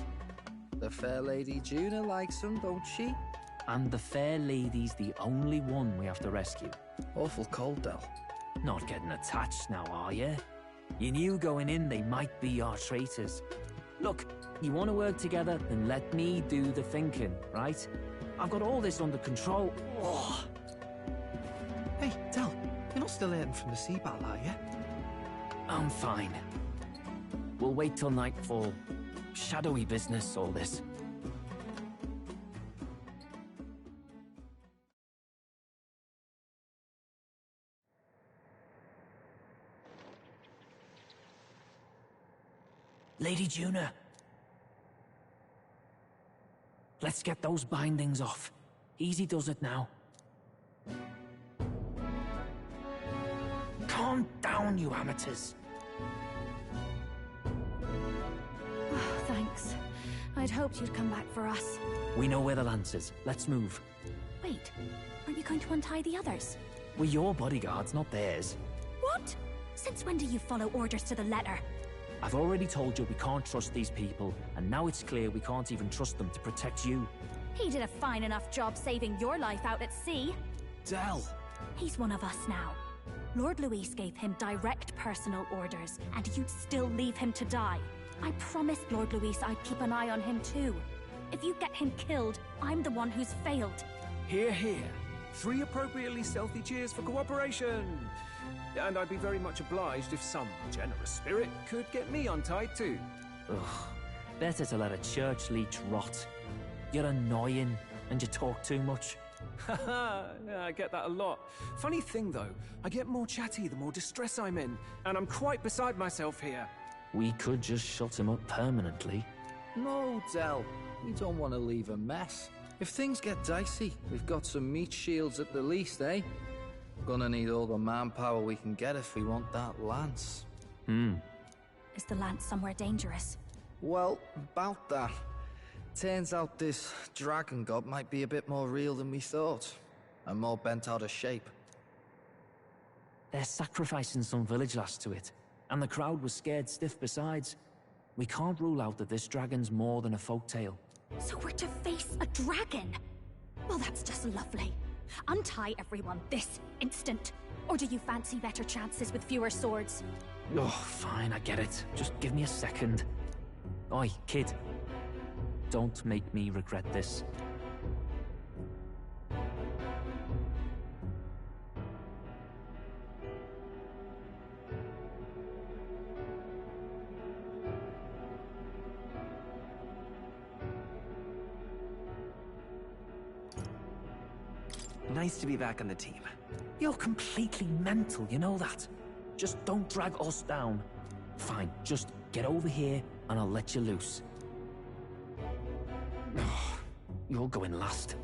The fair lady Juna likes him, don't she? And the fair lady's the only one we have to rescue. Awful cold, Del. Not getting attached now, are you? You knew going in they might be our traitors. Look, you want to work together, then let me do the thinking, right? I've got all this under control. Oh. Hey, Del, you're not still hurting from the sea battle, are you? I'm fine. We'll wait till nightfall. Shadowy business, all this. Lady Juna. Let's get those bindings off. Easy does it now. Calm down, you amateurs. Oh, thanks. I'd hoped you'd come back for us. We know where the lance is. Let's move. Wait, aren't you going to untie the others? We're your bodyguards, not theirs. What? Since when do you follow orders to the letter? I've already told you we can't trust these people, and now it's clear we can't even trust them to protect you. He did a fine enough job saving your life out at sea. Del! He's one of us now. Lord Luis gave him direct personal orders, and you'd still leave him to die. I promised Lord Luis I'd keep an eye on him too. If you get him killed, I'm the one who's failed. Hear, hear. 3 appropriately stealthy cheers for cooperation. And I'd be very much obliged if some generous spirit could get me untied too. Ugh. Better to let a church leech rot. You're annoying, and you talk too much. Haha, yeah, I get that a lot. Funny thing, though, I get more chatty the more distress I'm in, and I'm quite beside myself here. We could just shut him up permanently. No, Del. We don't want to leave a mess. If things get dicey, we've got some meat shields at the least, eh? Gonna need all the manpower we can get if we want that lance. Is the lance somewhere dangerous? Well, about that. Turns out this dragon god might be a bit more real than we thought, and more bent out of shape. They're sacrificing some village lass to it, and the crowd was scared stiff besides. We can't rule out that this dragon's more than a folktale. So we're to face a dragon? Well, that's just lovely. Untie everyone this instant. Or do you fancy better chances with fewer swords? Oh, fine, I get it. Just give me a second. Oi, kid. Don't make me regret this. Nice to be back on the team. You're completely mental, you know that? Just don't drag us down. Fine, just get over here and I'll let you loose. You're going last.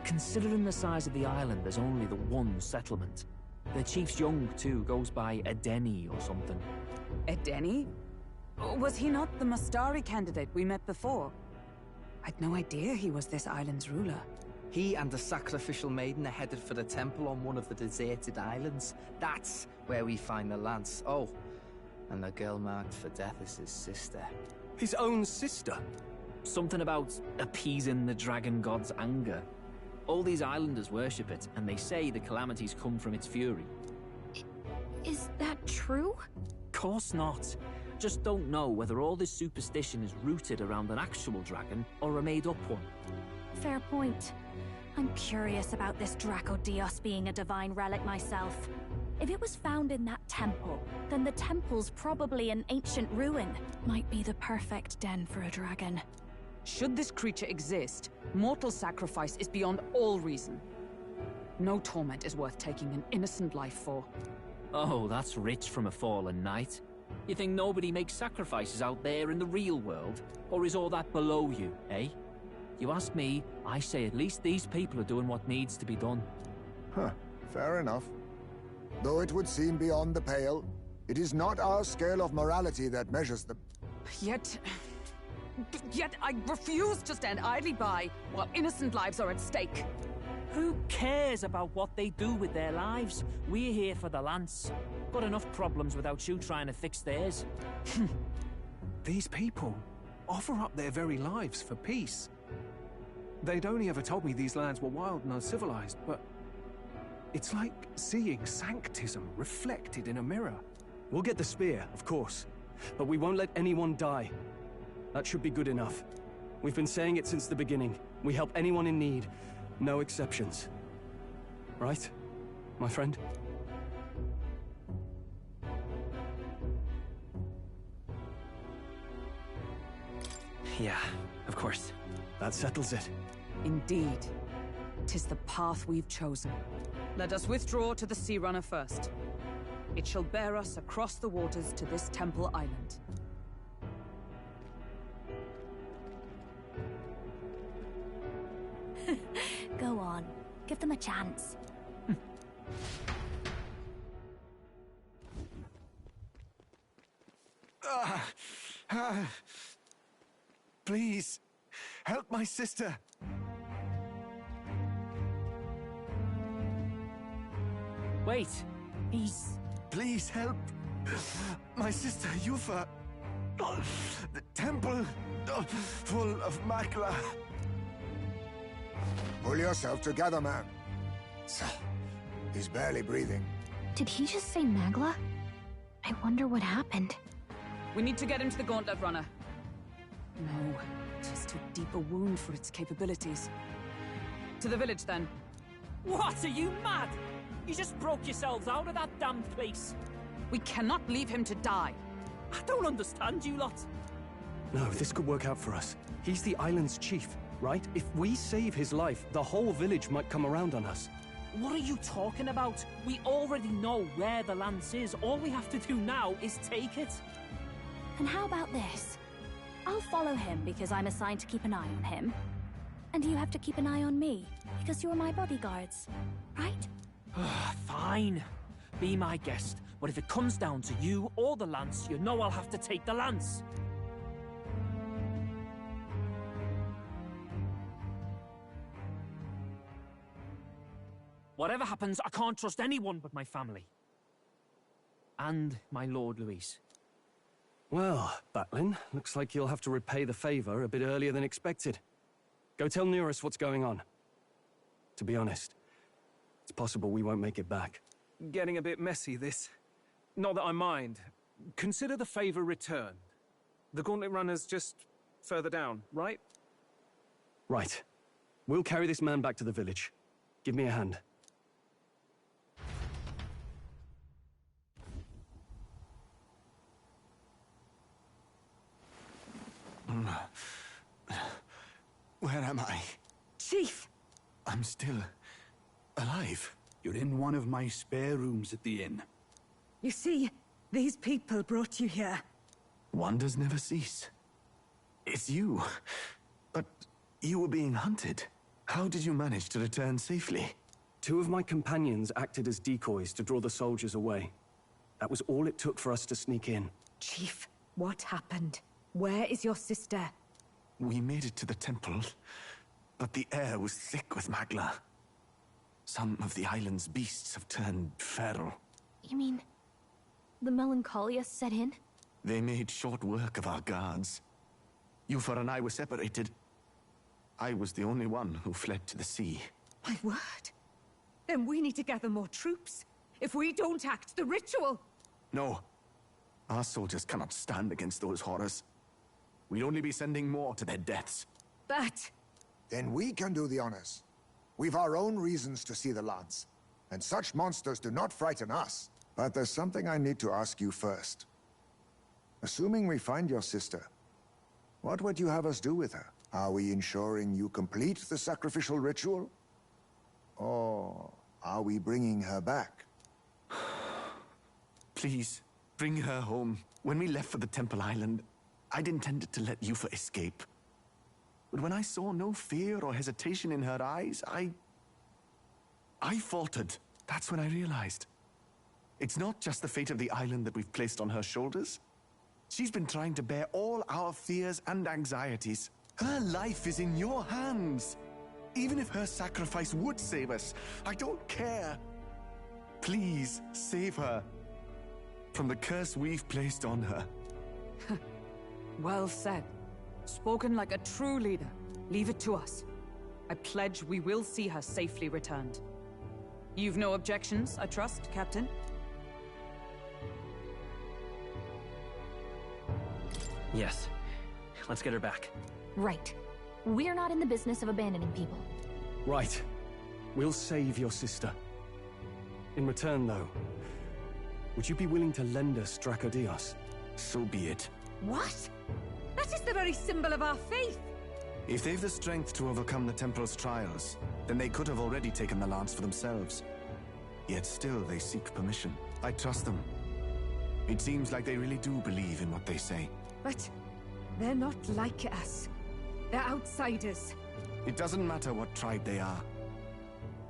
Considering the size of the island, there's only the one settlement. The chief's young, too, goes by Edeni or something. Edeni? Was he not the Mustari candidate we met before? I'd no idea he was this island's ruler. He and the sacrificial maiden are headed for the temple on one of the deserted islands. That's where we find the lance. Oh, and the girl marked for death is his sister. His own sister? Something about appeasing the dragon god's anger. All these islanders worship it, and they say the calamities come from its fury. Is that true? Course not. Just don't know whether all this superstition is rooted around an actual dragon or a made-up one. Fair point. I'm curious about this Dracodios being a divine relic myself. If it was found in that temple, then the temple's probably an ancient ruin. Might be the perfect den for a dragon. Should this creature exist, mortal sacrifice is beyond all reason. No torment is worth taking an innocent life for. Oh, that's rich from a fallen knight. You think nobody makes sacrifices out there in the real world? Or is all that below you, eh? You ask me, I say at least these people are doing what needs to be done. Huh, fair enough. Though it would seem beyond the pale, it is not our scale of morality that measures them. Yet I refuse to stand idly by while innocent lives are at stake. Who cares about what they do with their lives? We're here for the lance. Got enough problems without you trying to fix theirs. These people offer up their very lives for peace. They'd only ever told me these lands were wild and uncivilized, but it's like seeing sanctism reflected in a mirror. We'll get the spear, of course, but we won't let anyone die. That should be good enough. We've been saying it since the beginning. We help anyone in need, no exceptions. Right, my friend? Yeah, of course. That settles it. Indeed. 'Tis the path we've chosen. Let us withdraw to the Sea Runner first. It shall bear us across the waters to this temple island. Go on. Give them a chance. Please, help my sister. Wait, he's... Please help. My sister, Yufa. The temple, full of Makla. Pull yourself together, man. He's barely breathing. Did he just say Magla? I wonder what happened. We need to get him to the Gauntlet Runner. No, tis too deep a wound for its capabilities. To the village, then. What, are you mad? You just broke yourselves out of that damn place. We cannot leave him to die. I don't understand you lot. No, this could work out for us. He's the island's chief, right? If we save his life, the whole village might come around on us. What are you talking about? We already know where the lance is. All we have to do now is take it. And how about this? I'll follow him because I'm assigned to keep an eye on him. And you have to keep an eye on me because you're my bodyguards, right? Fine. Be my guest. But if it comes down to you or the lance, you know I'll have to take the lance. Whatever happens, I can't trust anyone but my family. And my Lord Luis. Well, Batlin, looks like you'll have to repay the favor a bit earlier than expected. Go tell Neurus what's going on. To be honest, it's possible we won't make it back. Getting a bit messy, this. Not that I mind. Consider the favor returned. The Gauntlet Runner's just further down, right? Right. We'll carry this man back to the village. Give me a hand. Where am I? Chief! I'm still alive. You're in one of my spare rooms at the inn. You see, these people brought you here. Wonders never cease. It's you. But you were being hunted. How did you manage to return safely? 2 of my companions acted as decoys to draw the soldiers away. That was all it took for us to sneak in. Chief, what happened? Where is your sister? We made it to the temple, but the air was thick with magla. Some of the island's beasts have turned feral. You mean the melancholia set in? They made short work of our guards. Yufa and I were separated. I was the only one who fled to the sea. My word. Then we need to gather more troops. If we don't act, the ritual... No. Our soldiers cannot stand against those horrors. We'd only be sending more to their deaths. But... Then we can do the honors. We've our own reasons to see the lance. And such monsters do not frighten us. But there's something I need to ask you first. Assuming we find your sister, what would you have us do with her? Are we ensuring you complete the sacrificial ritual? Or are we bringing her back? Please, bring her home. When we left for the Temple Island, I'd intended to let Yufa escape. But when I saw no fear or hesitation in her eyes, I faltered. That's when I realized. It's not just the fate of the island that we've placed on her shoulders. She's been trying to bear all our fears and anxieties. Her life is in your hands. Even if her sacrifice would save us, I don't care. Please, save her from the curse we've placed on her. Well said. Spoken like a true leader. Leave it to us. I pledge we will see her safely returned. You've no objections, I trust, Captain? Yes. Let's get her back. Right. We're not in the business of abandoning people. Right. We'll save your sister. In return, though, would you be willing to lend us Dracodios? So be it. What? That is the very symbol of our faith! If they've the strength to overcome the Temple's trials, then they could have already taken the lance for themselves. Yet still they seek permission. I trust them. It seems like they really do believe in what they say. But they're not like us. They're outsiders. It doesn't matter what tribe they are.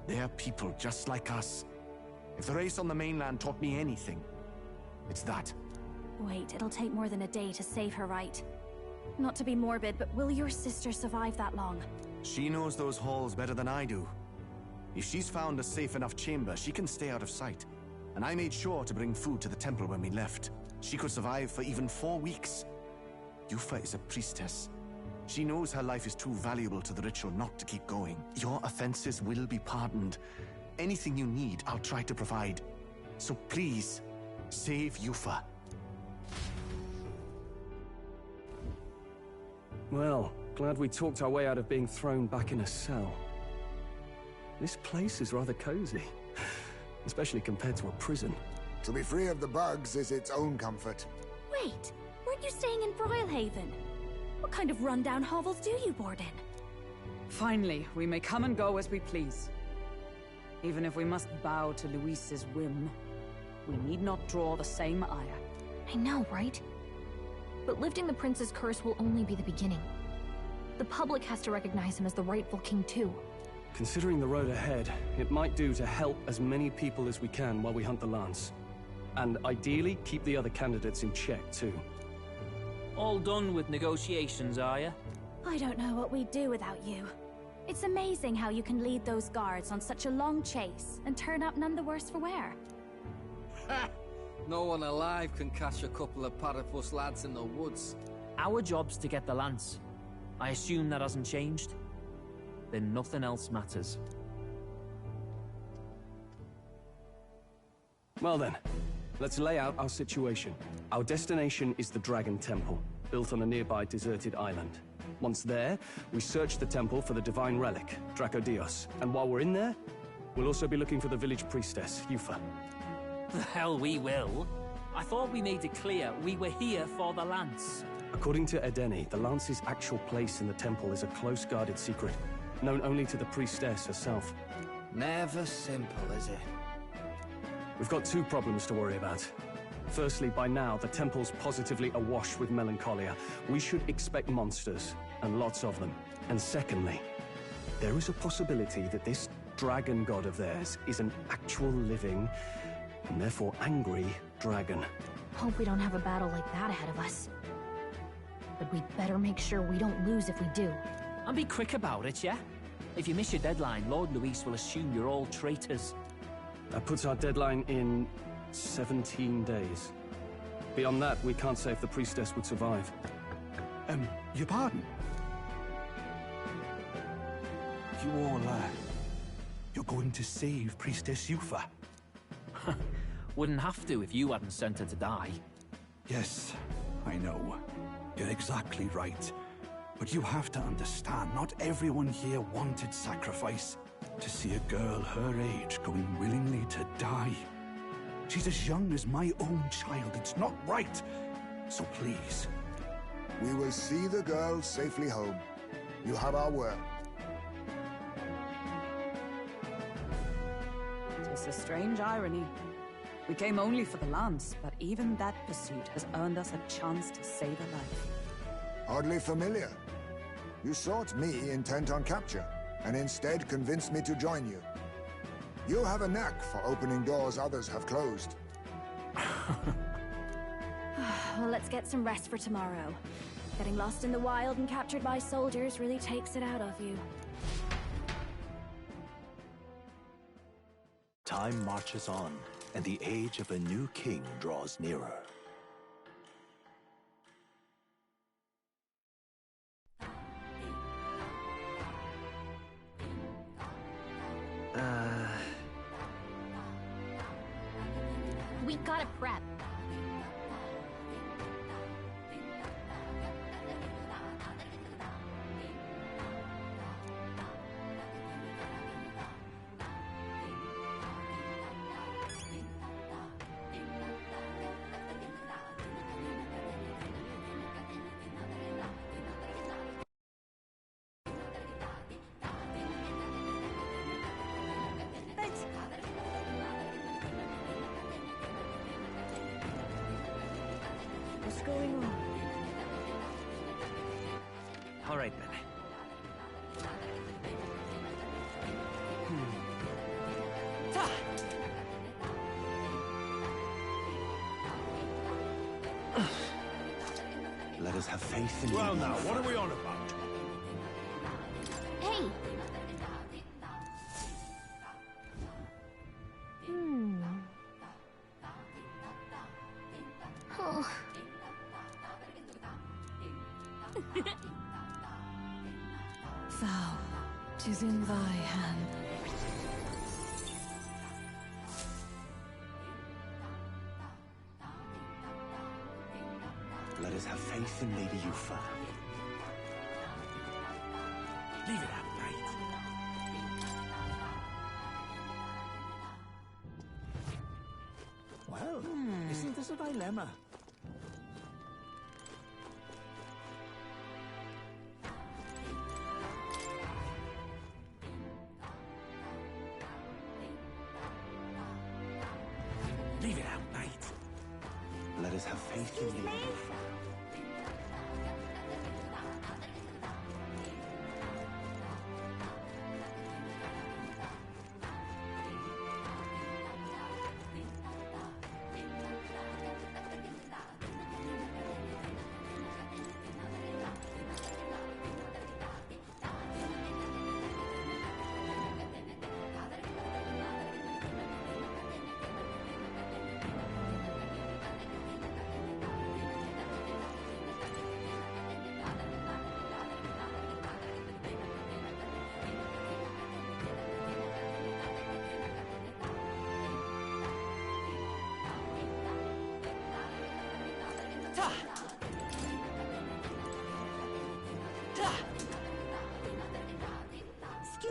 They are people just like us. If the race on the mainland taught me anything, it's that. Wait, it'll take more than a day to save her, right? Not to be morbid, but will your sister survive that long? She knows those halls better than I do. If she's found a safe enough chamber, she can stay out of sight. And I made sure to bring food to the temple when we left. She could survive for even 4 weeks. Yufa is a priestess. She knows her life is too valuable to the ritual not to keep going. Your offenses will be pardoned. Anything you need, I'll try to provide. So please, save Yufa. Well, glad we talked our way out of being thrown back in a cell. This place is rather cozy, especially compared to a prison. To be free of the bugs is its own comfort. Wait, weren't you staying in Broilhaven? What kind of rundown hovels do you board in? Finally, we may come and go as we please. Even if we must bow to Luis's whim, we need not draw the same ire. I know, right? But lifting the prince's curse will only be the beginning. The public has to recognize him as the rightful king too. Considering the road ahead, it might do to help as many people as we can while we hunt the lance. And ideally, keep the other candidates in check too. All done with negotiations, are you? I don't know what we'd do without you. It's amazing how you can lead those guards on such a long chase and turn up none the worse for wear. No one alive can catch a couple of platypus lads in the woods. Our job's to get the lance. I assume that hasn't changed? Then nothing else matters. Well then, let's lay out our situation. Our destination is the Dragon Temple, built on a nearby deserted island. Once there, we search the temple for the divine relic, Dracodios. And while we're in there, we'll also be looking for the village priestess, Yufa. The hell we will. I thought we made it clear we were here for the lance. According to Edeni, the lance's actual place in the temple is a close-guarded secret, known only to the priestess herself. Never simple, is it? We've got two problems to worry about. Firstly, by now, the temple's positively awash with melancholia. We should expect monsters, and lots of them. And secondly, there is a possibility that this dragon god of theirs is an actual living, and therefore angry, dragon. Hope we don't have a battle like that ahead of us. But we'd better make sure we don't lose if we do. And be quick about it, yeah? If you miss your deadline, Lord Luis will assume you're all traitors. That puts our deadline in 17 days. Beyond that, we can't say if the priestess would survive. Your pardon? You all, you're going to save Priestess Yufa? Wouldn't have to if you hadn't sent her to die. Yes, I know. You're exactly right. But you have to understand, not everyone here wanted sacrifice. To see a girl her age going willingly to die. She's as young as my own child. It's not right. So please. We will see the girl safely home. You have our word. It's a strange irony. We came only for the lance, but even that pursuit has earned us a chance to save a life. Oddly familiar. You sought me intent on capture, and instead convinced me to join you. You have a knack for opening doors others have closed. Well, let's get some rest for tomorrow. Getting lost in the wild and captured by soldiers really takes it out of you. Time marches on, and the age of a new king draws nearer. We gotta prep. What's going on? All right, then. Let us have faith in you. Well now, what are we on about? Hey! Oh. Thou, 'tis in thy hand. Let us have faith in Lady Yufa. Leave it at night. Well, isn't this a dilemma? Let us have faith in Lady Yufra.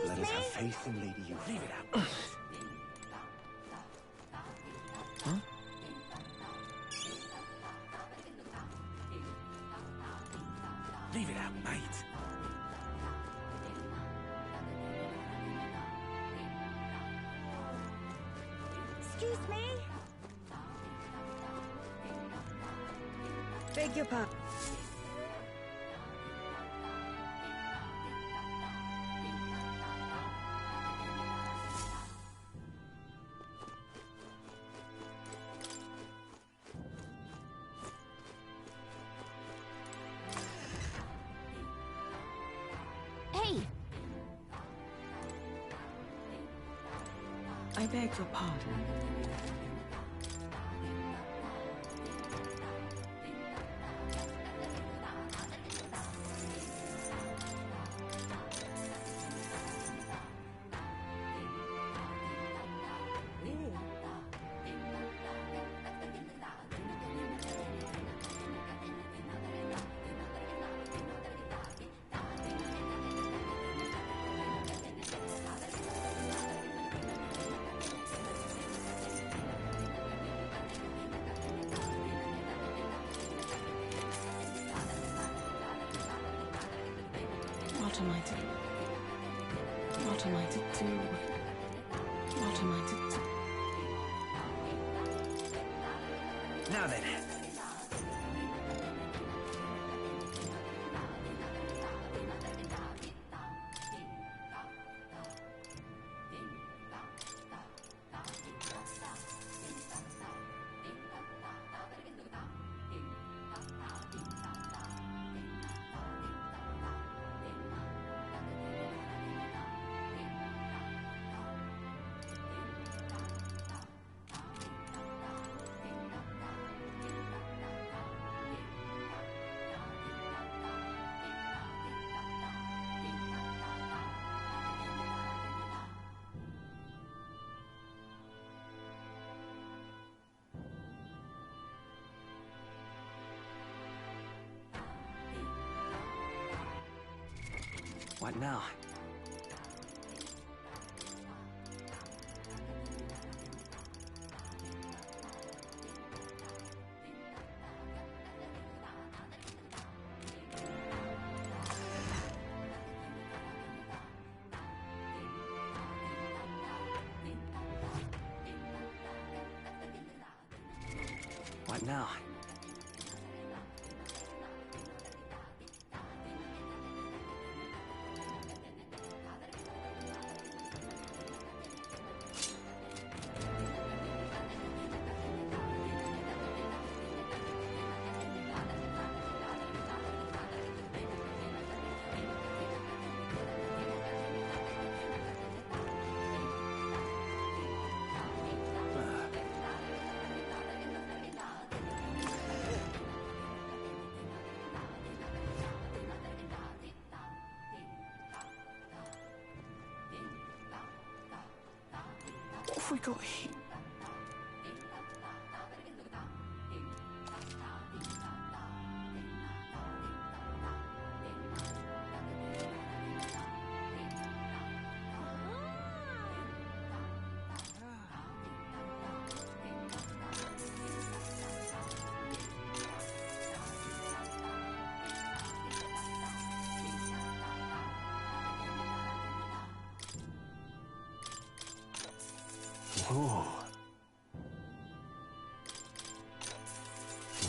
Let us have faith in Lady Yufra. Leave it out. Huh? Leave it out, mate. Excuse me? Beg your pardon. Hey! I beg your pardon. What am I to... What am I to do? What am I to do? Now then. What now? What now? What have we got here? Ooh.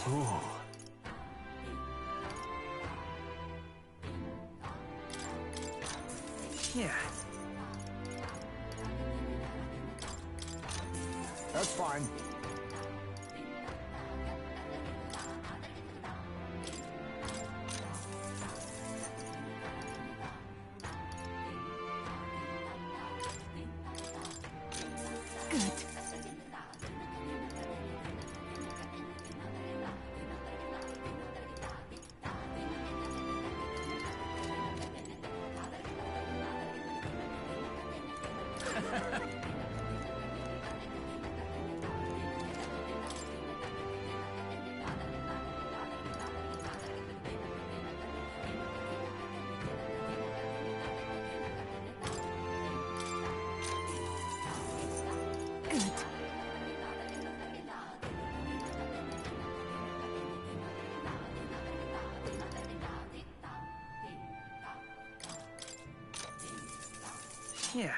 Oh. Yeah. That's fine. Yeah.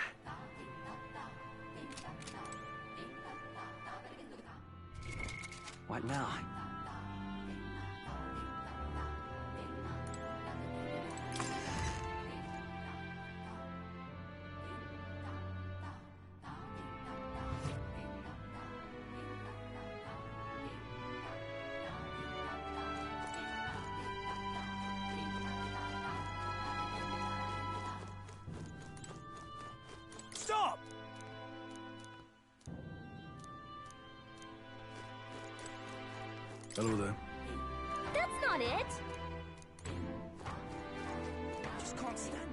What now? Stop! Hello there. That's not it! Just can't stand it.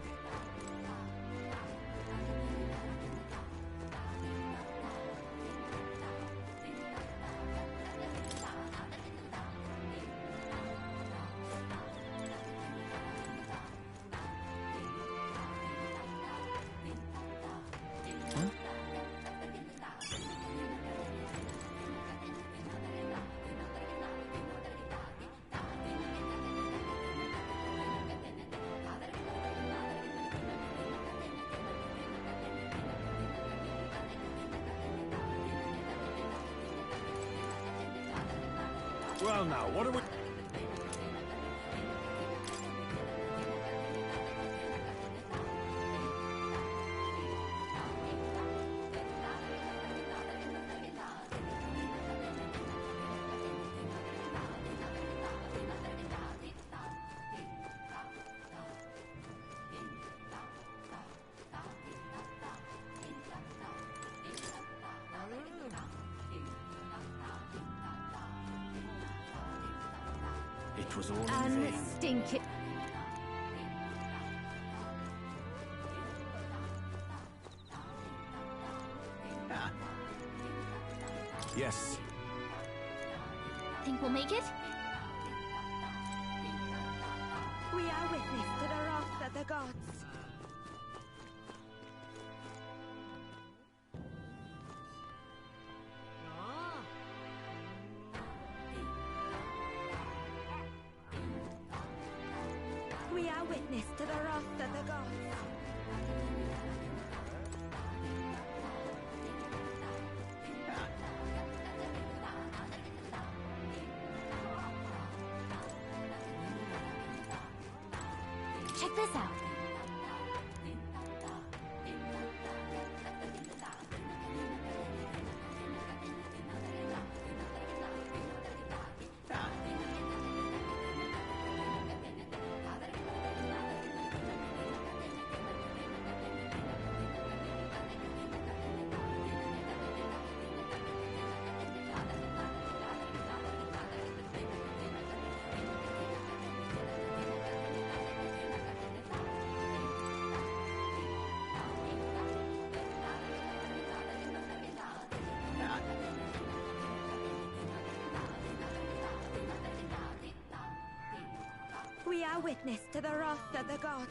Well now, what are we... It was all in vain. Unstinking. Yes. Think we'll make it? We are witness to the wrath of the gods. We are witness to the wrath of the gods. Check this out. We are witness to the wrath of the gods.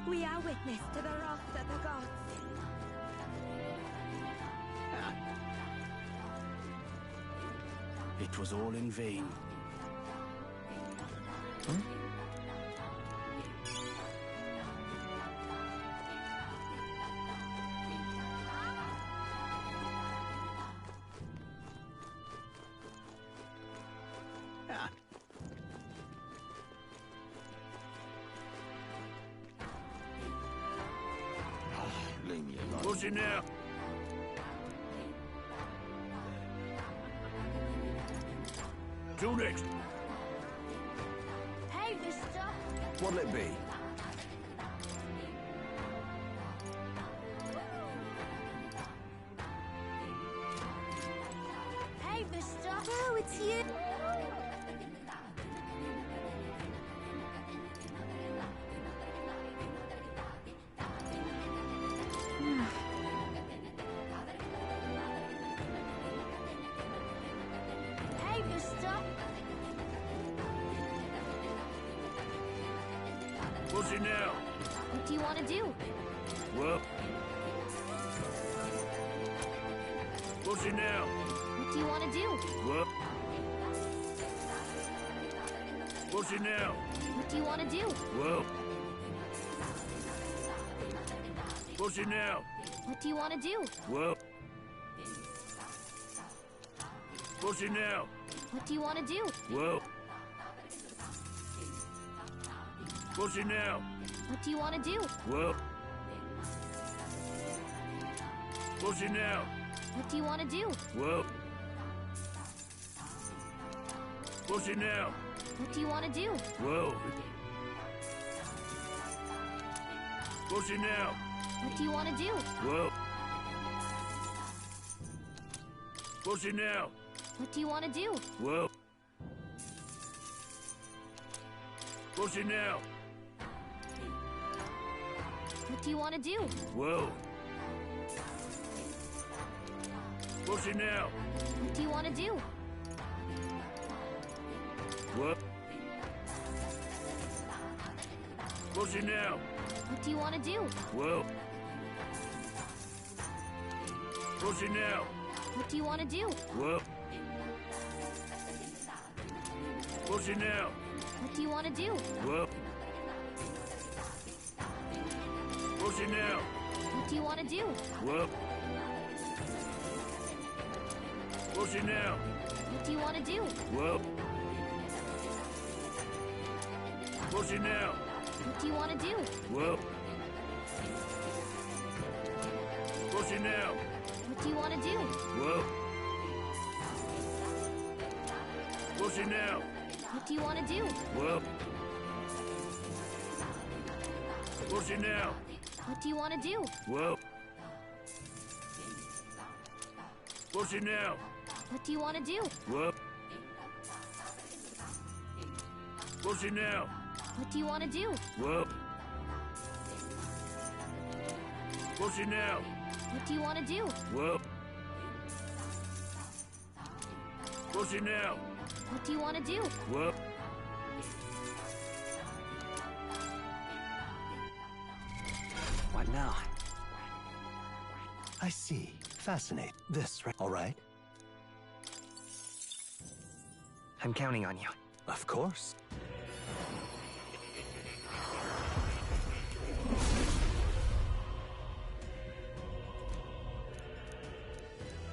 We are witness to the wrath of the gods. It was all in vain. Push it now. Two next. Hey, mister! What'll it be? Hey, mister! Oh, it's you! Hey, mister! Push it now. What do you want to do? Well. Push it now. What do you want to do? Well. Push it now. What do you want to do? Well. Push it now. What do you want to do? Well. Push it now. What do you want to do? Well. Push it now. What do you want to do? Well. Push it now. What do you want to do? Well. Push it now. What do you want to do? Well. Push it now. What do you want to do? Well. Push it now. What do you want to do? Well. Push it now. What do you want to do? Well. Push it now. What do you want to do? What? Push it now. What do you want to do? Well. Push it now. What do you want to do? Well. Push it now. What do you want to do? Well. Push it now. What do you want to do? Well. Push it now. What do you want to do? Well. Push it now. What do you want to do? Well. Push it now. What do you want to do? Well. Push it now. What do you want to do? Well. Push it now. What do you want to do? Well. Push it now. What do you want to do? Well. Push it now. What do you want to do? Well. Push it now. What do you want to do? Well. Push it now. What do you want to do? Well. What now? I see. Fascinate. This, right? All right. I'm counting on you. Of course.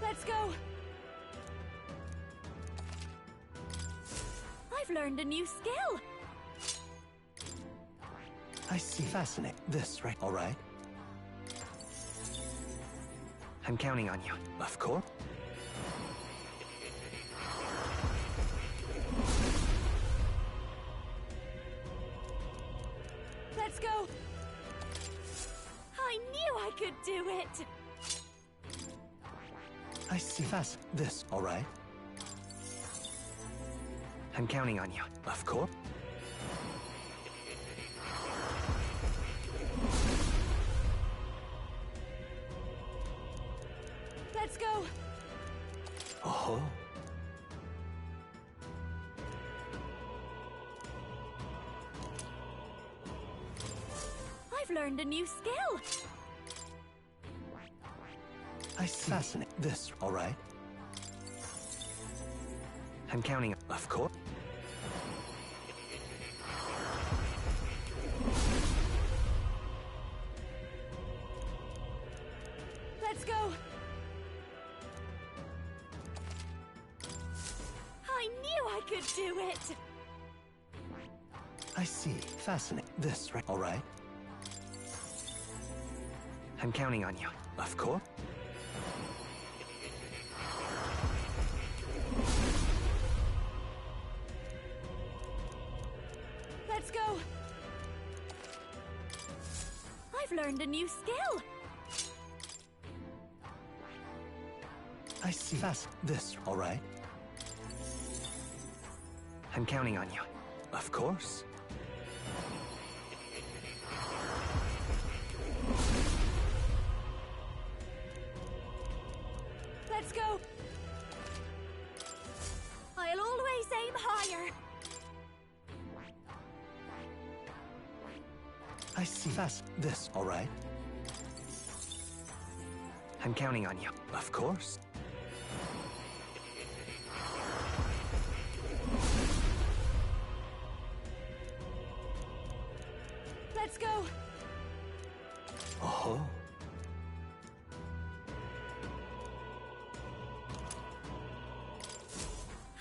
Let's go! I've learned a new skill! I see. Fascinate. This, right? All right. I'm counting on you. Of course. Let's go! I knew I could do it! I see. Fast. This. All right. I'm counting on you. Of course. Let's go! Oh. I've learned a new skill! I see. Fascinate. This. All right. I'm counting. Of course. Let's go! I knew I could do it! I see. Fascinate. This. Right. All right. I'm counting on you. Of course. Let's go! I've learned a new skill! I see. Fast. This, all right? I'm counting on you. Of course. Let's go! I'll always aim higher! I see. Fast. This, all right? I'm counting on you. Of course. Let's go! Oh.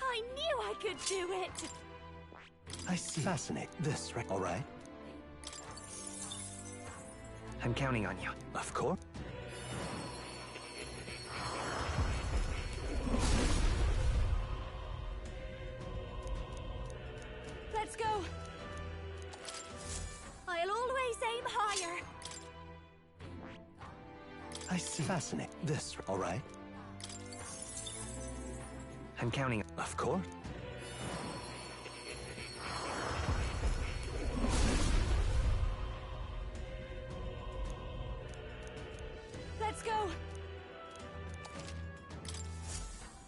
I knew I could do it! I see. Fascinate. This, right? All right? I'm counting on you. Of course. Let's go! I'll always aim higher! I see. Fascinate. This, all right? I'm counting. Of course. Let's go!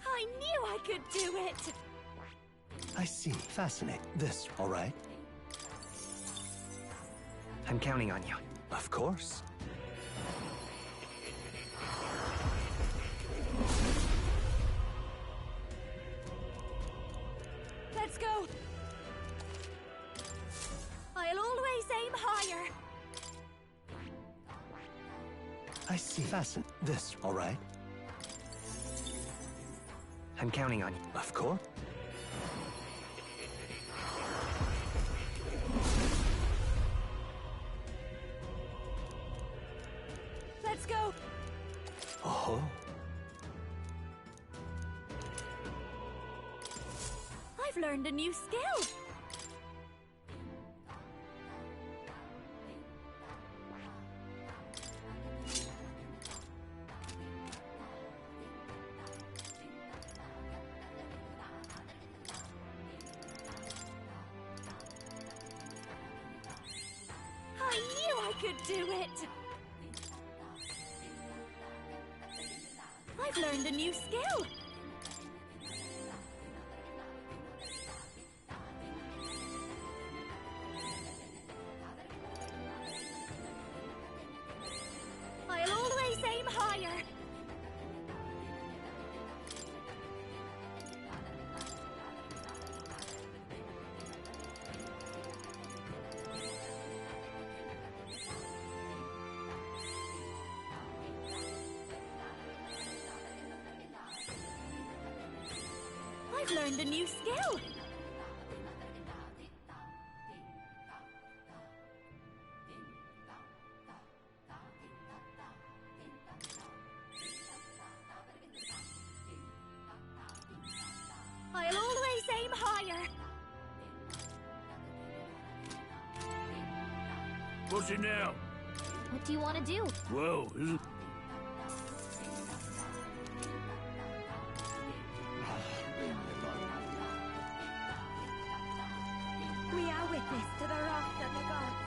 I knew I could do it! I see. Fascinate. This, all right? I'm counting on you. Of course. Let's go! I'll always aim higher! I see. Fasten. This, all right? I'm counting on you. Of course. Let's go! Oh. I've learned a new skill! I knew I could do it! I've learned a new skill! I'll always aim higher! I've learned a new skill! I'll always aim higher! What's it now? What do you want to do? Whoa, isn't... We are witness to the wrath of the gods.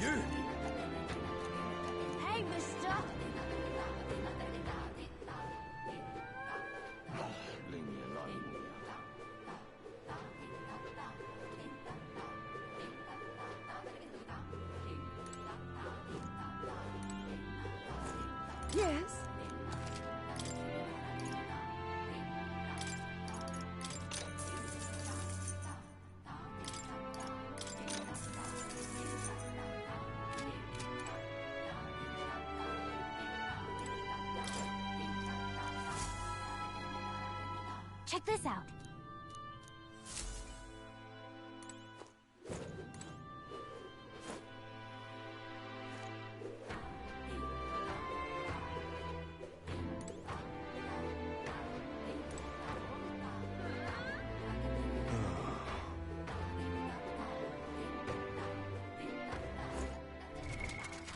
You! Hey, mister! Leave me alone. Yes? Check this out.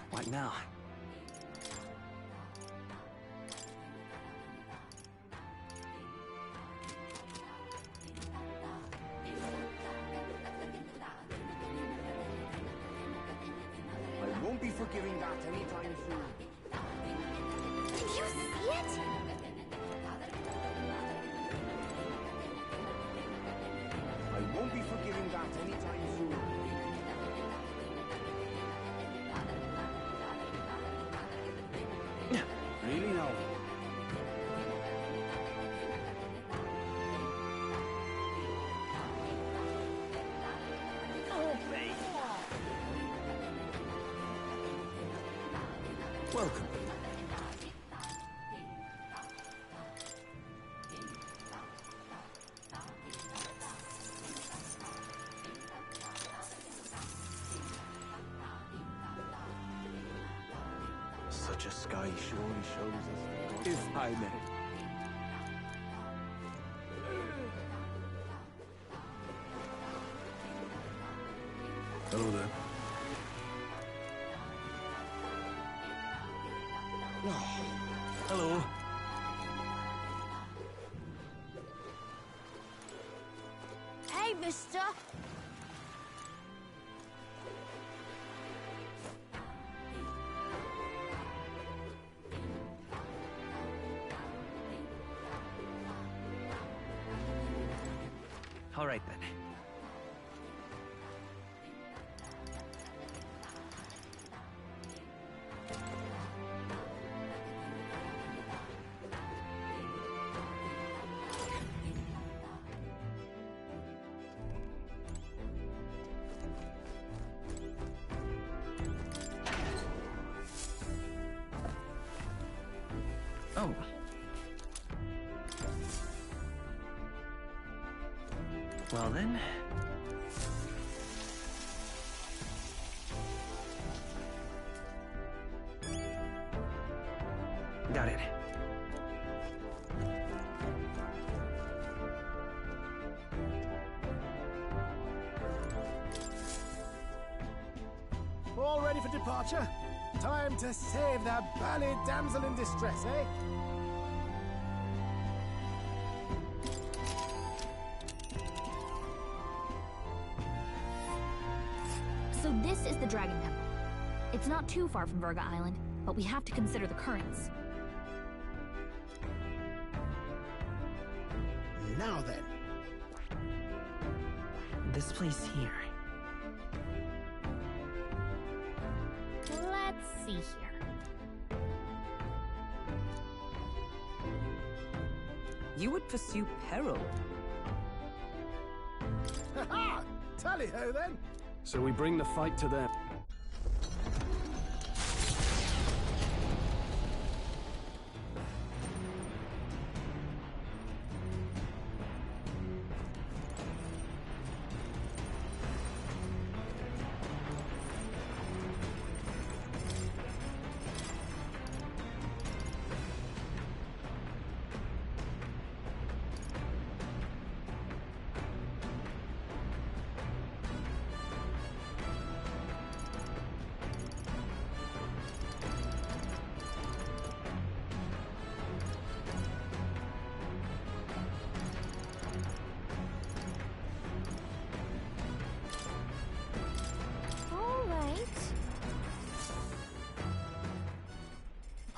What now? I won't be forgiving that anytime soon. Did you see it? I won't be forgiving that anytime soon. Really now? Welcome. Such a sky surely shows us. If I may. Hello there. Hello. Hey, mister! All right, then. Oh. Well then. Got it. All ready for departure? Time to save that bally damsel in distress, eh? So this is the Dragon Temple. It's not too far from Verga Island, but we have to consider the currents. Now then. This place here. Let's see here. You would pursue peril. Ha-ha! Tally-ho, then! So we bring the fight to them.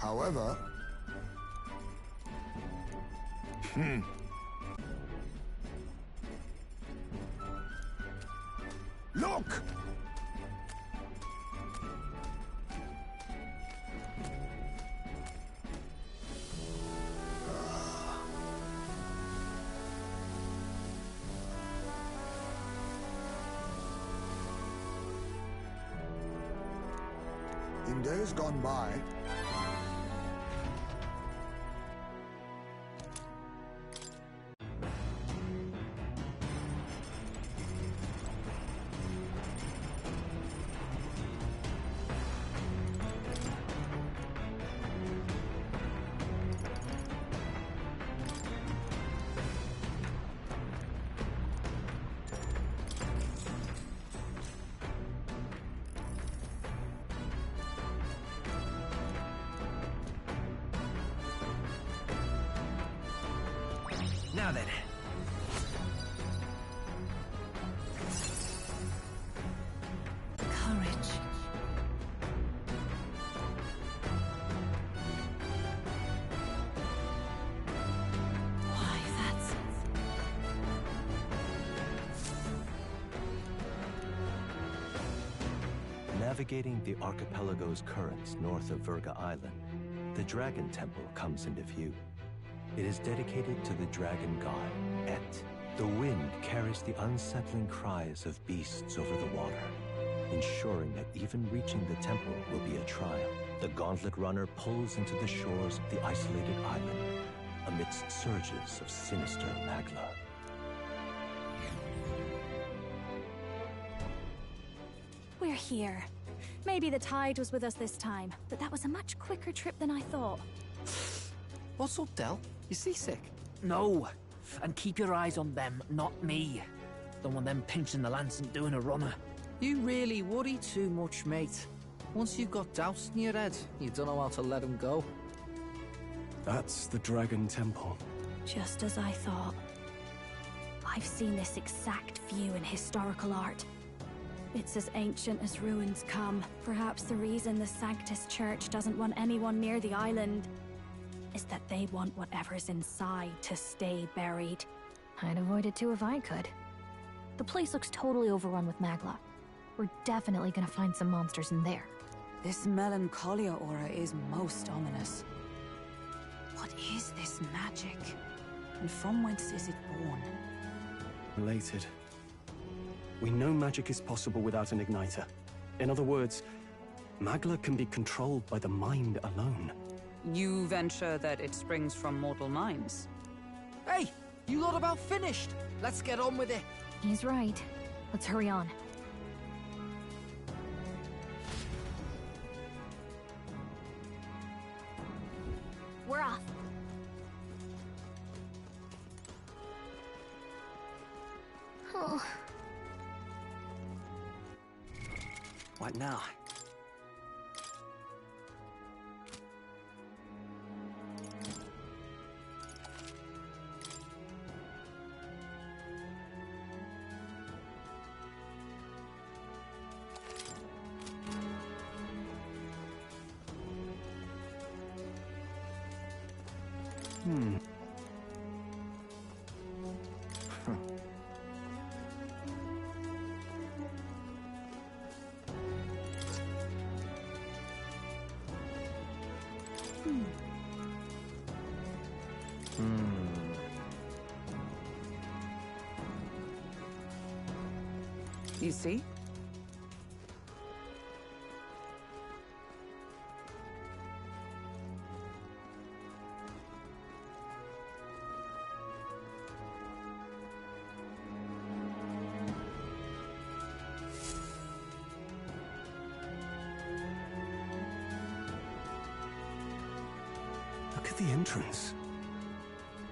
However... Look! In days gone by, Now then. Courage. Why, that's... Navigating the archipelago's currents north of Verga Island, the Dragon Temple comes into view. It is dedicated to the dragon god, Et. The wind carries the unsettling cries of beasts over the water, ensuring that even reaching the temple will be a trial. The gauntlet runner pulls into the shores of the isolated island, amidst surges of sinister magla. We're here. Maybe the tide was with us this time, but that was a much quicker trip than I thought. What's up, Del? You seasick? No. And keep your eyes on them, not me. Don't want them pinching the lance and doing a runner. You really worry too much, mate. Once you've got doubts in your head, you don't know how to let them go. That's the Dragon Temple. Just as I thought. I've seen this exact view in historical art. It's as ancient as ruins come. Perhaps the reason the Sanctus Church doesn't want anyone near the island is that they want whatever's inside to stay buried. I'd avoid it too if I could. The place looks totally overrun with magla. We're definitely gonna find some monsters in there. This melancholia aura is most ominous. What is this magic? And from whence is it born? Related. We know magic is possible without an igniter. In other words, magla can be controlled by the mind alone. You venture that it springs from mortal minds? Hey, you lot about finished. Let's get on with it. He's right. Let's hurry on. We're off. Oh. What now? You see? Look at the entrance.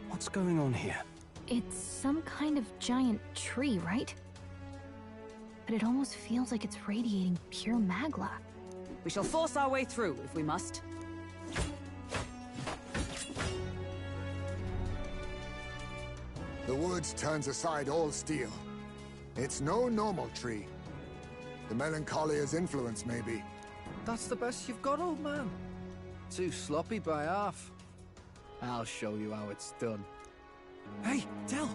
What's going on here? It's some kind of giant tree, right? But it almost feels like it's radiating pure magla. We shall force our way through, if we must. The woods turns aside all steel. It's no normal tree. The Melancholia's influence, maybe. That's the best you've got, old man. Too sloppy by half. I'll show you how it's done. Hey, Del!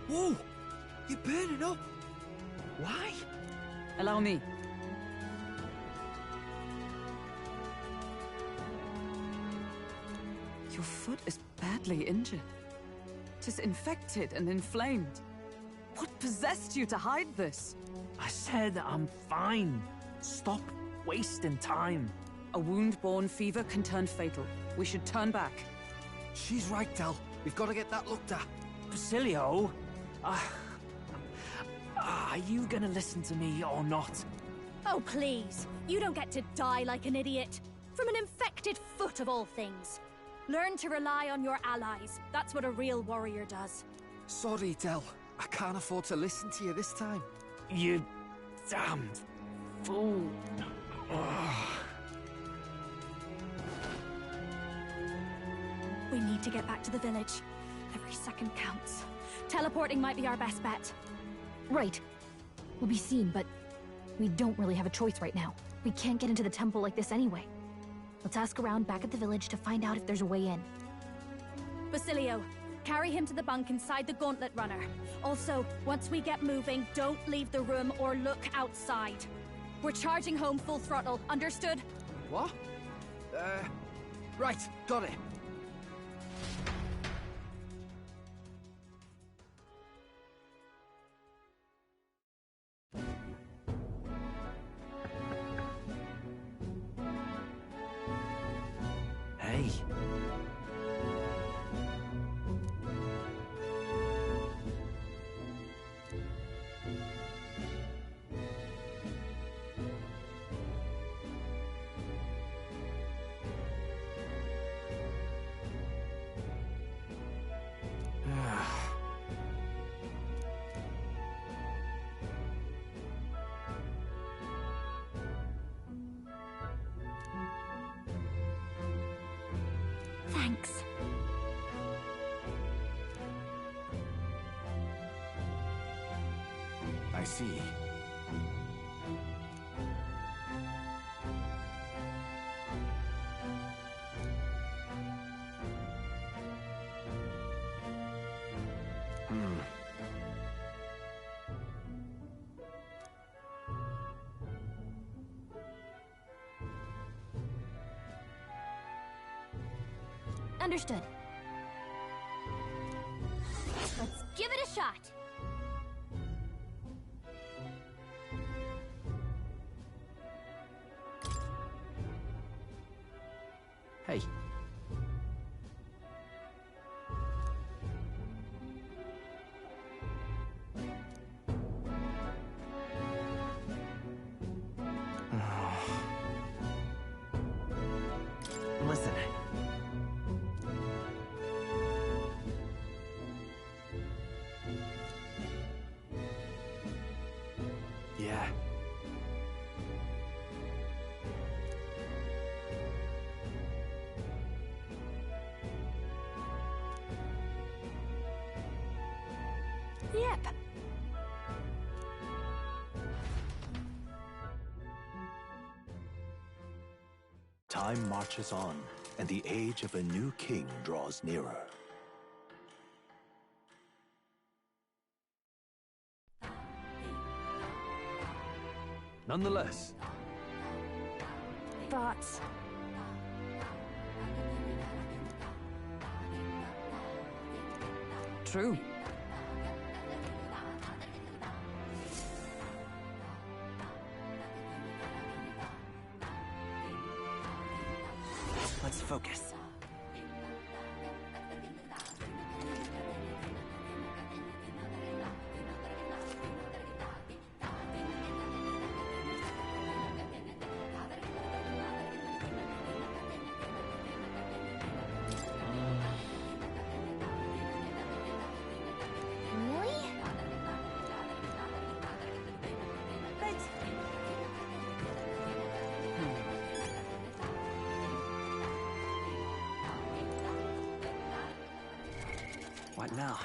Whoa! You're burning up! Why? Allow me. Your foot is badly injured. 'Tis infected and inflamed. What possessed you to hide this? I said I'm fine. Stop wasting time. A wound-borne fever can turn fatal. We should turn back. She's right, Del. We've got to get that looked at. Basilio? Are you gonna listen to me or not? Oh, please. You don't get to die like an idiot. From an infected foot of all things. Learn to rely on your allies. That's what a real warrior does. Sorry, Del. I can't afford to listen to you this time. You damned fool. We need to get back to the village. Every second counts. Teleporting might be our best bet. Right. We'll be seen, but we don't really have a choice right now. We can't get into the temple like this anyway. Let's ask around back at the village to find out if there's a way in. Basilio, carry him to the bunk inside the gauntlet runner. Also, once we get moving, don't leave the room or look outside. We're charging home full throttle, understood? What? Right, got it. Hey. Thanks. I see. Understood. Let's give it a shot. Hey. Listen. Yeah. Yep. Time marches on, and the age of a new king draws nearer. Nonetheless. Thoughts? True. Let's focus. Really? What now?